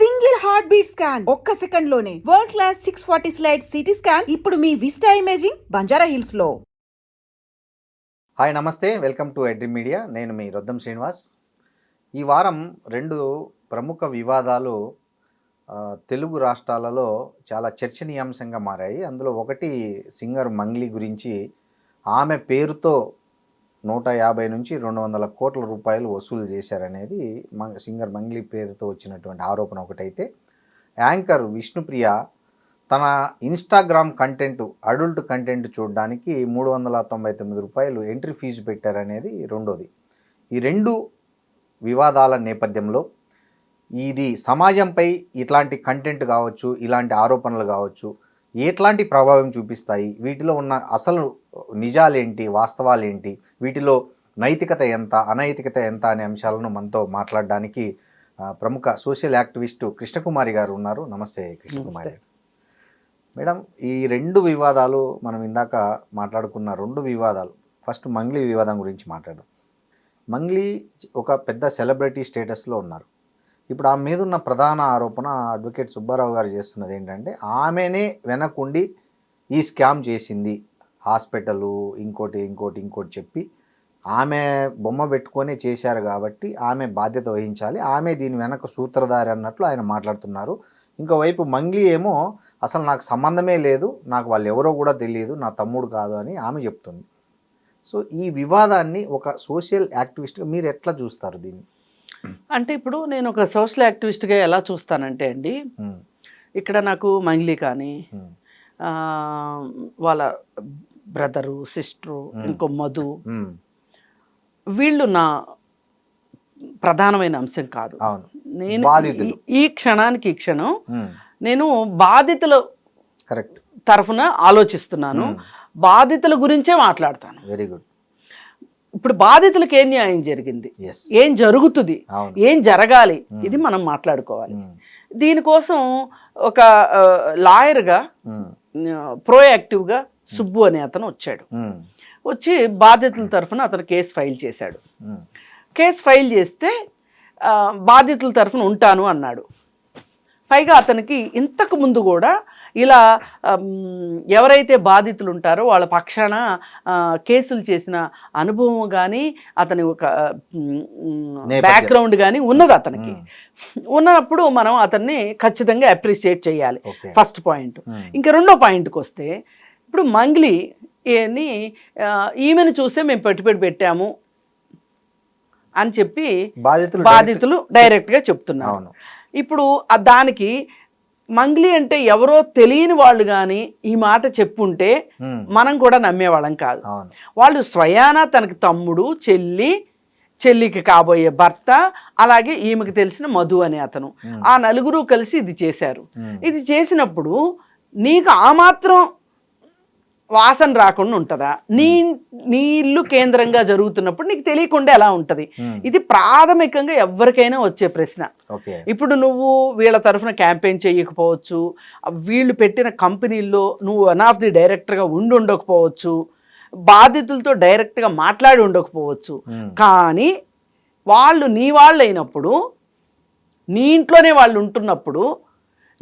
Single heart beat scan ఒక్క second లోనే world class 640 slide CT scan ఇప్పుడు మీ vista imaging Banjara hills లో. Hi నమస్తే, వెల్కమ్ టు ఎడ్రీ మీడియా. నేను మీ రొద్దం శ్రీనివాస్. ఈ వారం రెండు ప్రముఖ వివాదాలు తెలుగు రాష్ట్రాలలో చాలా చర్చనీయాంశంగా మారాయి. అందులో ఒకటి సింగర్ మంగ్లీ గురించి. ఆమె పేరుతో 150 నుంచి 200 కోట్ల రూపాయలు వసూలు చేశారనేది సింగర్ మంగ్లీ పేరుతో వచ్చినటువంటి ఆరోపణ ఒకటైతే, యాంకర్ విష్ణుప్రియ తన ఇన్స్టాగ్రామ్ కంటెంట్, అడల్ట్ కంటెంట్ చూడడానికి 399 రూపాయలు ఎంట్రీ ఫీజు పెట్టారనేది రెండోది. ఈ రెండు వివాదాల నేపథ్యంలో ఇది సమాజంపై ఇట్లాంటి కంటెంట్ కావచ్చు, ఇలాంటి ఆరోపణలు కావచ్చు, ఎట్లాంటి ప్రభావం చూపిస్తాయి, వీటిలో ఉన్న అసలు నిజాలేంటి, వాస్తవాలేంటి, వీటిలో నైతికత ఎంత, అనైతికత ఎంత అనే అంశాలను మనతో మాట్లాడడానికి ప్రముఖ సోషల్ యాక్టివిస్టు కృష్ణకుమారి గారు ఉన్నారు. నమస్తే కృష్ణకుమారి మేడం. ఈ రెండు వివాదాలు మనం ఇందాక మాట్లాడుకున్న రెండు వివాదాలు, ఫస్ట్ మంగ్లీ వివాదం గురించి మాట్లాడదాం. మంగ్లీ ఒక పెద్ద సెలబ్రిటీ స్టేటస్లో ఉన్నారు. ఇప్పుడు ఆమె మీద ఉన్న ప్రధాన ఆరోపణ అడ్వకేట్ సుబ్బారావు గారు చేస్తున్నది ఏంటంటే, ఆమెనే వెనకుండి ఈ స్కామ్ చేసింది, హాస్పిటలు ఇంకోటి చెప్పి ఆమె బొమ్మ పెట్టుకొని చేశారు కాబట్టి ఆమె బాధ్యత వహించాలి, ఆమె దీని వెనక సూత్రధారి అన్నట్లు ఆయన మాట్లాడుతున్నారు. ఇంకోవైపు మంగ్లీ ఏమో అసలు నాకు సంబంధమే లేదు, నాకు వాళ్ళు ఎవరో కూడా తెలియదు, నా తమ్ముడు కాదు అని ఆమె చెప్తుంది. సో ఈ వివాదాన్ని ఒక సోషల్ యాక్టివిస్ట్గా మీరు ఎట్లా చూస్తారు దీన్ని? అంటే ఇప్పుడు నేను ఒక సోషల్ యాక్టివిస్ట్గా ఎలా చూస్తానంటే అండి, ఇక్కడ నాకు మంగ్లీ కానీ వాళ్ళ బ్రదరు, సిస్టరు, ఇంకో మధు, వీళ్ళు నా ప్రధానమైన అంశం కాదు. నేను ఈ క్షణానికి క్షణం నేను బాధితుల తరఫున ఆలోచిస్తున్నాను, బాధితుల గురించే మాట్లాడతాను. Very good. ఇప్పుడు బాధితులకు ఏం న్యాయం జరిగింది, ఏం జరుగుతుంది, ఏం జరగాలి, ఇది మనం మాట్లాడుకోవాలి. దీనికోసం ఒక లాయర్గా ప్రోయాక్టివ్గా సుబ్బు అనే అతను వచ్చాడు. వచ్చి బాధితుల తరఫున అతను కేసు ఫైల్ చేశాడు. కేసు ఫైల్ చేస్తే బాధితుల తరఫున ఉంటాను అన్నాడు. పైగా అతనికి ఇంతకు ముందు కూడా ఇలా ఎవరైతే బాధితులు ఉంటారో వాళ్ళ పక్షాన కేసులు చేసిన అనుభవం కానీ, అతని ఒక బ్యాక్గ్రౌండ్ కానీ ఉన్నది. అతనికి ఉన్నప్పుడు మనం అతన్ని ఖచ్చితంగా అప్రిషియేట్ చేయాలి, ఫస్ట్ పాయింట్. ఇంకా రెండో పాయింట్కి వస్తే, ఇప్పుడు మంగ్లీ ఈమెను చూసే మేము పెట్టుబడి పెట్టాము అని చెప్పి బాధితులు డైరెక్ట్గా చెప్తున్నారు. ఇప్పుడు దానికి మంగ్లీ అంటే ఎవరో తెలియని వాళ్ళు కానీ ఈ మాట చెప్పుంటే మనం కూడా నమ్మేవాళ్ళం కాదు. వాళ్ళు స్వయానా తనకి తమ్ముడు, చెల్లికి కాబోయే భర్త, అలాగే ఈమెకి తెలిసిన మధు అనే అతను, ఆ నలుగురు కలిసి ఇది చేశారు. ఇది చేసినప్పుడు నీకు ఆ మాత్రం వాసన రాకుండా ఉంటుందా? నీ ఇల్లు కేంద్రంగా జరుగుతున్నప్పుడు నీకు తెలియకుండా ఎలా ఉంటుంది? ఇది ప్రాథమికంగా ఎవరికైనా వచ్చే ప్రశ్న. ఇప్పుడు నువ్వు వీళ్ళ తరఫున క్యాంపెయిన్ చేయకపోవచ్చు, వీళ్ళు పెట్టిన కంపెనీల్లో నువ్వు వన్ ఆఫ్ ది డైరెక్టర్గా ఉండకపోవచ్చు, బాధితులతో డైరెక్ట్గా మాట్లాడి ఉండకపోవచ్చు, కానీ వాళ్ళు నీ వాళ్ళు అయినప్పుడు, నీ ఇంట్లోనే వాళ్ళు ఉంటున్నప్పుడు,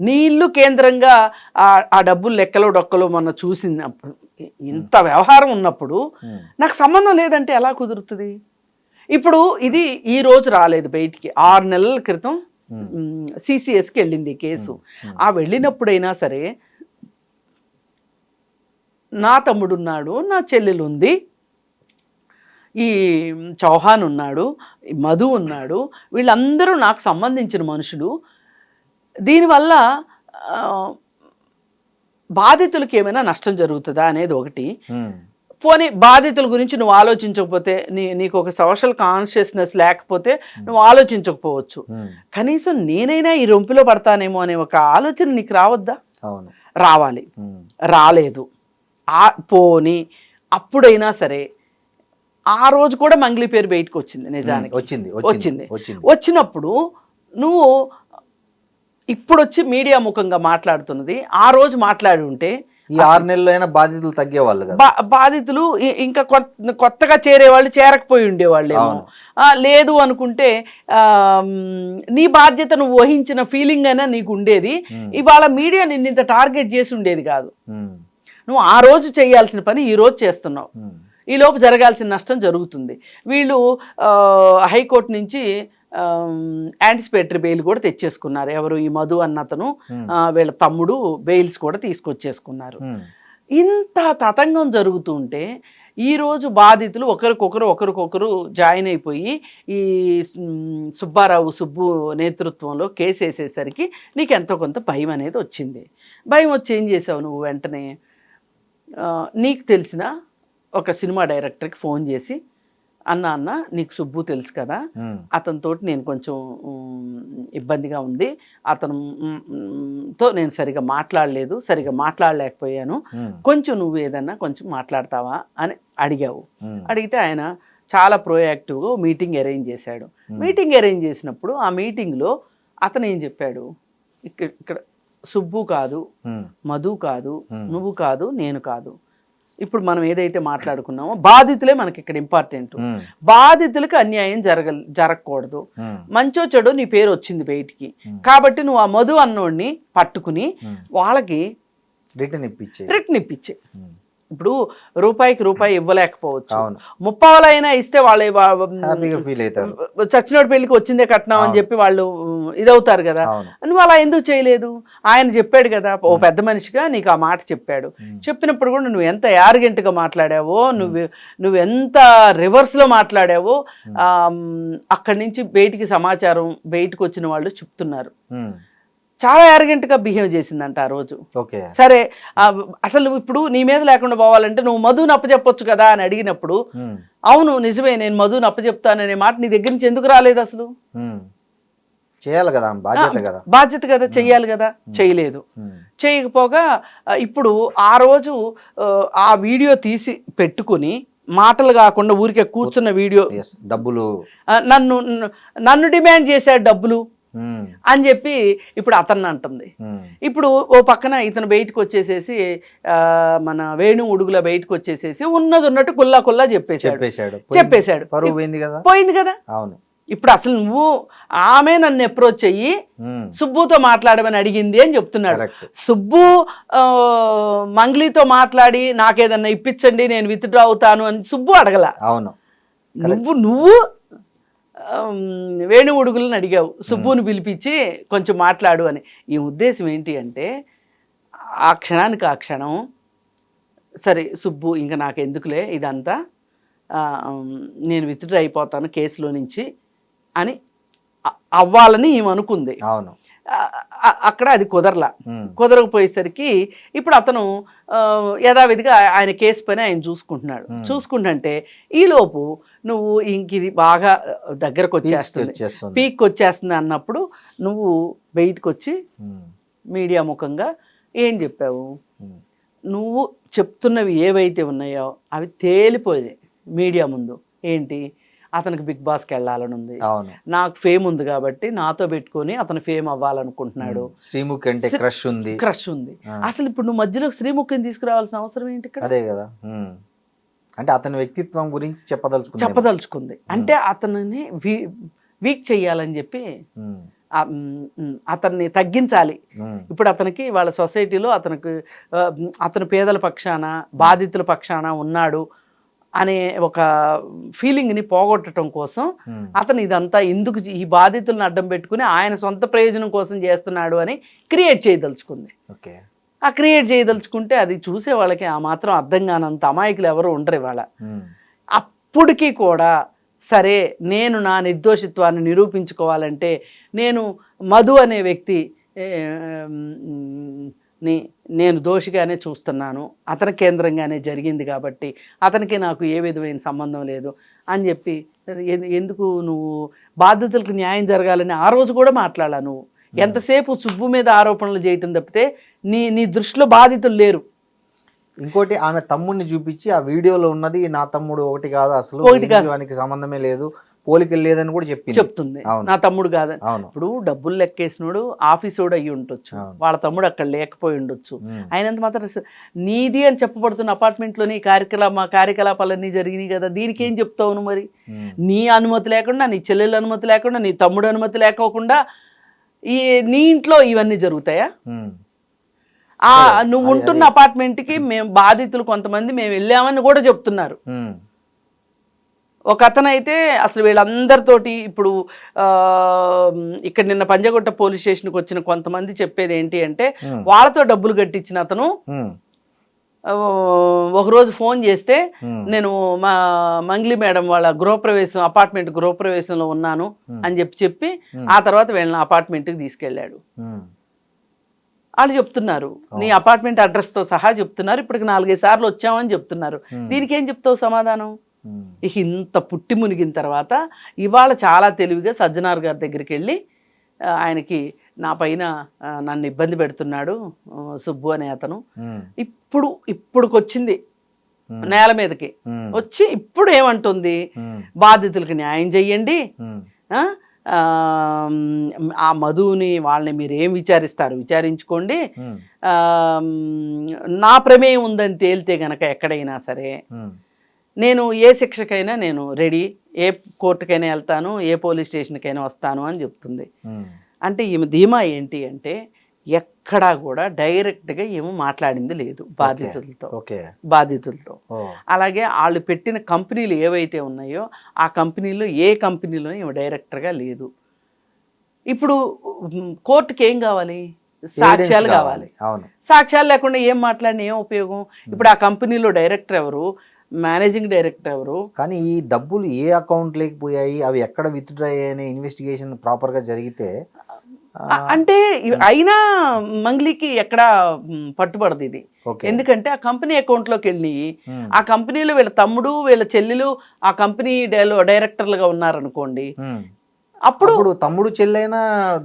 నీ ఇల్లు కేంద్రంగా ఆ డబ్బులు లెక్కలు డొక్కలు మొన్న చూసినప్పుడు, ఇంత వ్యవహారం ఉన్నప్పుడు నాకు సంబంధం లేదంటే ఎలా కుదురుతుంది? ఇప్పుడు ఇది ఈ రోజు రాలేదు బయటికి, 6 నెలల క్రితం సిసిఎస్కి వెళ్ళింది కేసు. ఆ వెళ్ళినప్పుడైనా సరే నా తమ్ముడు ఉన్నాడు, నా చెల్లెలు ఉంది, ఈ చౌహాన్ ఉన్నాడు, మధు ఉన్నాడు, వీళ్ళందరూ నాకు సంబంధించిన మనుషులు. దీనివల్ల బాధితులకి ఏమైనా నష్టం జరుగుతుందా అనేది ఒకటి. పోనీ బాధితుల గురించి నువ్వు ఆలోచించకపోతే, నీకు ఒక సోషల్ కాన్షియస్నెస్ లేకపోతే నువ్వు ఆలోచించకపోవచ్చు, కనీసం నేనైనా ఈ రొంపిలో పడతానేమో అనే ఒక ఆలోచన నీకు రావద్దా? రావాలి. రాలేదు. పోనీ అప్పుడైనా సరే, ఆ రోజు కూడా మంగ్లీ పేరు బయటకు వచ్చింది, నిజానికి వచ్చినప్పుడు నువ్వు ఇప్పుడు వచ్చి మీడియా ముఖంగా మాట్లాడుతున్నది, ఆ రోజు మాట్లాడి ఉంటే ఈ 6 నెలల్లో అయినా బాధితులు తగ్గేవాళ్ళు కదా. బాధితులు ఇంకా కొత్తగా చేరే వాళ్ళు చేరకపోయి ఉండేవాళ్ళేమో. లేదు అనుకుంటే నీ బాధ్యత నువ్వు వహించిన ఫీలింగ్ అయినా నీకు ఉండేది. ఇవాళ మీడియా నిన్ను ఇంత టార్గెట్ చేసి ఉండేది కాదు. నువ్వు ఆ రోజు చేయాల్సిన పని ఈ రోజు చేస్తున్నావు. ఈ లోపు జరగాల్సిన నష్టం జరుగుతుంది. వీళ్ళు హైకోర్టు నుంచి యాంటిసిపేటరీ బెయిల్ కూడా తెచ్చేసుకున్నారు. ఎవరు? ఈ మధు అన్నతను, వీళ్ళ తమ్ముడు బెయిల్స్ కూడా తీసుకొచ్చేసుకున్నారు. ఇంత తతంగం జరుగుతుంటే ఈరోజు బాధితులు ఒకరికొకరు జాయిన్ అయిపోయి ఈ సుబ్బు నేతృత్వంలో కేసు వేసేసరికి నీకు ఎంతో కొంత భయం అనేది వచ్చింది. భయం వచ్చి ఏం చేసావు నువ్వు? వెంటనే నీకు తెలిసిన ఒక సినిమా డైరెక్టర్కి ఫోన్ చేసి, అన్న నీకు సుబ్బు తెలుసు కదా, అతనితో నేను కొంచెం ఇబ్బందిగా ఉంది, అతనితో నేను సరిగా మాట్లాడలేకపోయాను, కొంచెం నువ్వు ఏదన్నా కొంచెం మాట్లాడతావా అని అడిగావు. అడిగితే ఆయన చాలా ప్రోయాక్టివ్గా మీటింగ్ అరేంజ్ చేశాడు. మీటింగ్ అరేంజ్ చేసినప్పుడు ఆ మీటింగ్లో అతను ఏం చెప్పాడు? ఇక్కడ సుబ్బు కాదు, మధు కాదు, నువ్వు కాదు, నేను కాదు, ఇప్పుడు మనం ఏదైతే మాట్లాడుకున్నామో బాధితులే మనకి ఇక్కడ ఇంపార్టెంట్. బాధితులకు అన్యాయం జరగకూడదు. మంచో చెడు నీ పేరు వచ్చింది బయటికి, కాబట్టి నువ్వు ఆ మధు అన్నోడిని పట్టుకుని వాళ్ళకి రిటర్న్ ఇప్పించే. ఇప్పుడు రూపాయికి రూపాయి ఇవ్వలేకపోవచ్చు, 30 అయినా ఇస్తే వాళ్ళే చచ్చినోడి పెళ్లికి వచ్చిందే కట్నం అని చెప్పి వాళ్ళు ఇదవుతారు కదా. నువ్వు అలా ఎందుకు చేయలేదు? ఆయన చెప్పాడు కదా, ఓ పెద్ద మనిషిగా నీకు ఆ మాట చెప్పాడు. చెప్పినప్పుడు కూడా నువ్వు ఎంత యారగెంట్గా మాట్లాడావో, నువ్వు ఎంత రివర్స్లో మాట్లాడావో అక్కడి నుంచి బయటికి వచ్చిన వాళ్ళు చెప్తున్నారు. చాలా యారగెంట్గా బిహేవ్ చేసిందంట ఆ రోజు. సరే, అసలు ఇప్పుడు నీ మీద లేకుండా పోవాలంటే నువ్వు మధుని అప్పచెప్పొచ్చు కదా అని అడిగినప్పుడు, అవును నిజమే, నేను మధుని అప్పచెప్తాననే మాట నీ దగ్గర నుంచి ఎందుకు రాలేదు? అసలు చేయాలి కదా, బాధ్యత కదా, చెయ్యాలి కదా, చేయలేదు. చేయకపోగా ఇప్పుడు ఆ రోజు ఆ వీడియో తీసి పెట్టుకుని మాటలు కాకుండా ఊరికే కూర్చున్న వీడియో, డబ్బులు నన్ను డిమాండ్ చేశాడు డబ్బులు అని చెప్పి ఇప్పుడు అతన్ని అంటుంది. ఇప్పుడు ఓ పక్కన ఇతను బయటకు వచ్చేసేసి మన వేణు ఉడుగుల బయటకు వచ్చేసేసి ఉన్నట్టు కుల్లా చెప్పేశాడు. పోయింది కదా. అవును. ఇప్పుడు అసలు నువ్వు ఆమె నన్ను అప్రోచ్ అయ్యి సుబ్బుతో మాట్లాడమని అడిగింది అని చెప్తున్నాడు. సుబ్బు మంగ్లీతో మాట్లాడి నాకేదన్నా ఇప్పించండి నేను విత్డ్రా అవుతాను అని సుబ్బు అడగల. అవును. నువ్వు వేణు ఉడుగులను అడిగావు, సుబ్బుని పిలిపించి కొంచెం మాట్లాడు అని. ఈ ఉద్దేశం ఏంటి అంటే ఆ క్షణానికి ఆ క్షణం సరే సుబ్బు ఇంకా నాకు ఎందుకులే ఇదంతా, నేను విత్డ్రా అయిపోతాను కేసులో నుంచి అని అవ్వాలని ఈమె అనుకుంది. అవును. అక్కడ అది కుదరకపోయేసరికి ఇప్పుడు అతను యథావిధిగా ఆయన కేసు పని ఆయన చూసుకుంటుంటే ఈలోపు నువ్వు ఇంక ఇది బాగా దగ్గరకు వచ్చేస్తుంది, పీక్ వచ్చేస్తుంది అన్నప్పుడు నువ్వు బయటకు వచ్చి మీడియా ముఖంగా ఏం చెప్పావు? నువ్వు చెప్తున్నవి ఏవైతే ఉన్నాయో అవి తేలిపోయాయి మీడియా ముందు. ఏంటి? అతనికి బిగ్ బాస్కి వెళ్ళాలని ఉంది, నాకు ఫేమ్ ఉంది కాబట్టి నాతో పెట్టుకొని అతను ఫేమ్ అవ్వాలనుకుంటున్నాడు, శ్రీముఖి అంటే క్రష్ ఉంది. అసలు ఇప్పుడు నువ్వు మధ్యలో శ్రీముఖిని తీసుకురావాల్సిన అవసరం ఏంటి? అదే కదా. అంటే అతని వ్యక్తిత్వం గురించి చెప్పదలుచుకుంది. అంటే అతనిని వీక్ చెయ్యాలని చెప్పి అతన్ని తగ్గించాలి. ఇప్పుడు అతనికి వాళ్ళ సొసైటీలో అతను పేదల పక్షాన బాధితుల పక్షాన ఉన్నాడు అనే ఒక ఫీలింగ్ని పోగొట్టడం కోసం అతను ఇదంతా ఎందుకు ఈ బాధితులను అడ్డం పెట్టుకుని ఆయన సొంత ప్రయోజనం కోసం చేస్తున్నాడు అని క్రియేట్ చేయదలుచుకుంది. ఆ క్రియేట్ చేయదలుచుకుంటే అది చూసే వాళ్ళకి ఆ మాత్రం అర్థం కానంత అమాయకులు ఎవరు ఉండరు ఇవాళ. అప్పటికీ కూడా సరే నేను నా నిర్దోషిత్వాన్ని నిరూపించుకోవాలంటే నేను మధు అనే వ్యక్తి నేను దోషిగానే చూస్తున్నాను, అతని కేంద్రంగానే జరిగింది కాబట్టి అతనికి నాకు ఏ విధమైన సంబంధం లేదు అని చెప్పి ఎందుకు నువ్వు బాధితులకు న్యాయం జరగాలని ఆ రోజు కూడా మాట్లాడాల. నువ్వు ఎంతసేపు సుబ్బు మీద ఆరోపణలు చేయటం తప్పితే నీ దృష్టిలో బాధితులు లేరు. ఇంకోటి ఆమె తమ్ముడిని చూపించి ఆ వీడియోలో ఉన్నది నా తమ్ముడు ఒకటి కాదు, అసలు వానికి సంబంధమే లేదు, పోలికలు లేదని కూడా చెప్తుంది అవును. నా తమ్ముడు కాదని. అవును. ఇప్పుడు డబ్బులు లెక్కేసినోడు ఆఫీసోడు అయ్యి ఉండొచ్చు, అవును. వాళ్ళ తమ్ముడు అక్కడ లేకపోయి ఉండొచ్చు. అయినంత మాత్రం నీది అని చెప్పబడుతున్న అపార్ట్మెంట్లోని కార్యకలాపాలన్నీ జరిగినాయి కదా, దీనికి ఏం చెప్తావు నువ్వు మరి? నీ అనుమతి లేకుండా, నీ చెల్లెల అనుమతి లేకుండా, నీ తమ్ముడు అనుమతి లేకోకుండా నీ ఇంట్లో ఇవన్నీ జరుగుతాయా? నువ్వు ఉంటున్న అపార్ట్మెంట్కి మేము బాధితులు కొంతమంది మేము వెళ్ళామని కూడా చెప్తున్నారు. ఒక అతనైతే అసలు వీళ్ళందరితోటి ఇప్పుడు ఇక్కడ నిన్న పంజగుట్ట పోలీస్ స్టేషన్కి వచ్చిన కొంతమంది చెప్పేది ఏంటి అంటే, వాళ్ళతో డబ్బులు కట్టించిన అతను ఒకరోజు ఫోన్ చేస్తే నేను మా మంగ్లీ మేడం వాళ్ళ గృహప్రవేశం అపార్ట్మెంట్ గృహప్రవేశంలో ఉన్నాను అని చెప్పి ఆ తర్వాత వీళ్ళని అపార్ట్మెంట్కి తీసుకెళ్ళాడు. వాళ్ళు చెప్తున్నారు, నీ అపార్ట్మెంట్ అడ్రస్తో సహా చెప్తున్నారు, ఇప్పటికి 4-5 సార్లు వచ్చామని చెప్తున్నారు. దీనికి ఏం చెప్తావు సమాధానం? ఇక ఇంత పుట్టి మునిగిన తర్వాత ఇవాళ చాలా తెలివిగా సజ్జనార్ గారి దగ్గరికి వెళ్ళి ఆయనకి నా పైన నన్ను ఇబ్బంది పెడుతున్నాడు సుబ్బు అనే అతను, ఇప్పుడుకొచ్చింది నేల మీదకి వచ్చి ఇప్పుడు ఏమంటుంది, బాధితులకి న్యాయం చెయ్యండి, ఆ మధుని వాళ్ళని మీరు ఏం విచారిస్తారు విచారించుకోండి, నా ప్రమేయం ఉందని తేలితే గనక ఎక్కడైనా సరే నేను ఏ శిక్షకైనా నేను రెడీ, ఏ కోర్టుకైనా వెళ్తాను, ఏ పోలీస్ స్టేషన్కైనా వస్తాను అని చెప్తుంది. అంటే ఈమె ధీమా ఏంటి అంటే ఎక్కడా కూడా డైరెక్ట్గా ఏమో మాట్లాడింది లేదు బాధితులతో. అలాగే వాళ్ళు పెట్టిన కంపెనీలు ఏవైతే ఉన్నాయో ఆ కంపెనీలో ఏ కంపెనీలో ఏమో డైరెక్టర్గా లేదు. ఇప్పుడు కోర్టుకి ఏం కావాలి? సాక్ష్యాలు కావాలి. సాక్ష్యాలు లేకుండా ఏం మాట్లాడిన ఏం ఉపయోగం? ఇప్పుడు ఆ కంపెనీలో డైరెక్టర్ ఎవరు, మేనేజింగ్ డైరెక్టర్ ఎవరు? కానీ ఈ డబ్బులు ఏ అకౌంట్ లేకపోయాయి, అవి ఎక్కడ విత్డ్రా అయ్యాయనే ఇన్వెస్టిగేషన్ ప్రాపర్గా జరిగితే అంటే అయినా మంగ్లీకి ఎక్కడ పట్టుబడదు ఇది. ఎందుకంటే ఆ కంపెనీ అకౌంట్లోకి వెళ్ళి ఆ కంపెనీలో వీళ్ళ తమ్ముడు వీళ్ళ చెల్లెలు ఆ కంపెనీ డైరెక్టర్లుగా ఉన్నారనుకోండి, అప్పుడు తమ్ముడు చెల్లైనా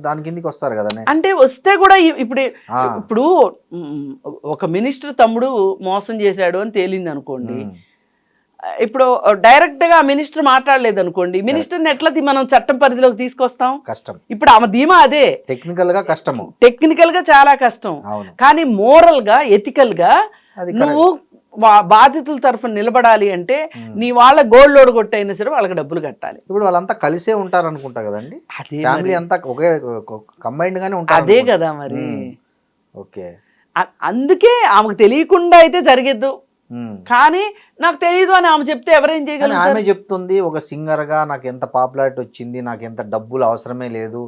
దాని కిందకి వస్తారు కదా. అంటే వస్తే కూడా ఇప్పుడు ఒక మినిస్టర్ తమ్ముడు మోసం చేశాడు అని తేలింది అనుకోండి, ఇప్పుడు డైరెక్ట్ గా మినిస్టర్ మాట్లాడలేదు అనుకోండి, మినిస్టర్ని ఎట్లా మనం చట్టం పరిధిలోకి తీసుకొస్తాం? కష్టం. ఇప్పుడు ఆమె ధీమా అదే. టెక్నికల్ గా కష్టము, టెక్నికల్ గా చాలా కష్టం. కానీ మోరల్ గా ఎథికల్ గా నువ్వు బాధితుల తరఫున నిలబడాలి అంటే నీ వాళ్ళ గోల్డ్ లోడ్ కొట్టైనా సరే వాళ్ళకి డబ్బులు కట్టాలి. ఇప్పుడు వాళ్ళంతా కలిసే ఉంటారు అనుకుంటా కదండి, ఫ్యామిలీ అంతా ఒకే కంబైన్డ్ గానే ఉంటారు. అదే కదా మరి. ఓకే, అందుకే ఆమెకు తెలియకుండా అయితే జరిగేద్దు. కానీ నాకు తెలియదు అని ఆమె చెప్తే ఎవరేం చేయగలరు? ఆమె చెప్తుంది, ఒక సింగర్ గా నాకు ఎంత పాపులారిటీ వచ్చింది, నాకు ఎంత డబ్బులు అవసరమే లేదు,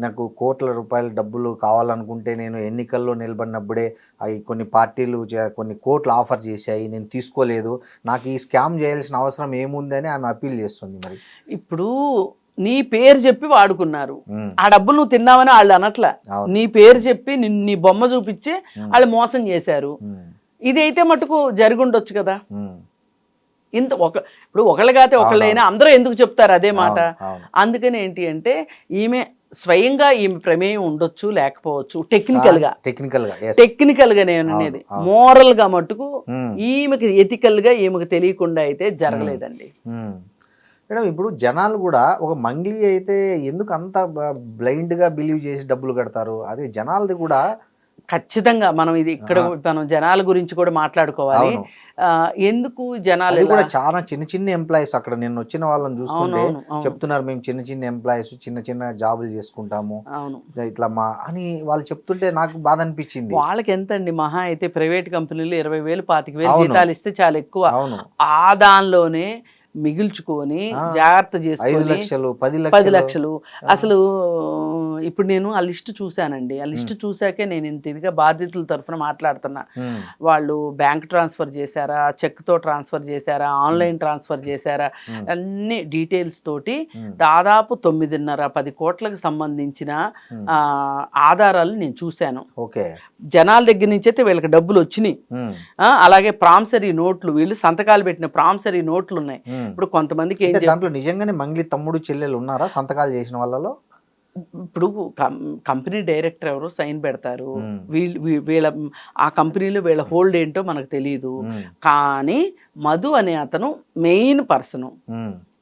నాకు కోట్ల రూపాయల డబ్బులు కావాలనుకుంటే నేను ఎన్నికల్లో నిలబడినప్పుడే అవి కొన్ని పార్టీలు కొన్ని కోట్లు ఆఫర్ చేశాయి, నేను తీసుకోలేదు, నాకు ఈ స్కామ్ చేయాల్సిన అవసరం ఏముంది అని ఆమె అప్పీల్ చేస్తుంది. మరి ఇప్పుడు నీ పేరు చెప్పి వాడుకున్నారు, ఆ డబ్బులు నువ్వు తిన్నావని వాళ్ళు అనట్లా, నీ పేరు చెప్పి నీ బొమ్మ చూపించి వాళ్ళు మోసం చేశారు. ఇదైతే మటుకు జరిగి ఉండొచ్చు కదా. ఇప్పుడు ఒకళ్ళు కాతే ఒకళ్ళైనా అందరూ ఎందుకు చెప్తారు అదే మాట? అందుకని ఏంటి అంటే ఈమె స్వయంగా ఈమె ప్రమేయం ఉండొచ్చు లేకపోవచ్చు, టెక్నికల్ గా నేను అనేది. మోరల్ గా మటుకు ఈమెకి ఎథికల్ గా ఈమెకు తెలియకుండా అయితే జరగలేదండి. మేడం, ఇప్పుడు జనాలు కూడా ఒక మంగ్లీ అయితే ఎందుకు అంత బ్లైండ్ గా బిలీవ్ చేసి డబ్బులు కడతారు? అదే జనాలది కూడా ఖచ్చితంగా మనం ఇది ఇక్కడ మనం జనాల గురించి కూడా మాట్లాడుకోవాలి. ఎందుకు జనాలు కూడా చాలా చిన్న చిన్న ఎంప్లాయీస్, అక్కడ నేను వచ్చిన వాళ్ళని చూస్తుంటే చెప్తున్నారు, మేము చిన్న చిన్న ఎంప్లాయీస్ చిన్న చిన్న జాబులు చేసుకుంటాము ఇట్లా మా అని వాళ్ళు చెప్తుంటే నాకు బాధ అనిపించింది. వాళ్ళకి ఎంత అండి, మహా అయితే ప్రైవేట్ కంపెనీలు 20,000 25,000 జీతాలు ఇస్తే చాలా ఎక్కువ. ఆ దానిలోనే మిగిల్చుకొని జాగ్రత్త చేసుకొని 5 లక్షలు 10 లక్షలు. అసలు ఇప్పుడు నేను ఆ లిస్ట్ చూశానండి, ఆ లిస్ట్ చూశాకే నేను ఇంత ఇదిగా బాధితుల తరఫున మాట్లాడుతున్నా. వాళ్ళు బ్యాంక్ ట్రాన్స్ఫర్ చేశారా, చెక్తో ట్రాన్స్ఫర్ చేశారా, ఆన్లైన్ ట్రాన్స్ఫర్ చేశారా, అన్ని డీటెయిల్స్ తోటి దాదాపు 9.5-10 కోట్లకు సంబంధించిన ఆధారాలు నేను చూశాను. జనాల దగ్గర నుంచి అయితే వీళ్ళకి డబ్బులు వచ్చినాయి. అలాగే ప్రామిసరీ నోట్లు, వీళ్ళు సంతకాలు పెట్టిన ప్రామిసరీ నోట్లు ఉన్నాయి. ఇప్పుడు కొంతమందికి నిజంగానే మంగ్లీ తమ్ముడు చెల్లెలు ఉన్నారా సంతకాలు చేసిన వాళ్ళలో? ఇప్పుడు కంపెనీ డైరెక్టర్ ఎవరు సైన్ పెడతారు, వీళ్ళ ఆ కంపెనీలో వీళ్ళ హోల్డ్ ఏంటో మనకు తెలియదు. కానీ మధు అనే అతను మెయిన్ పర్సన్.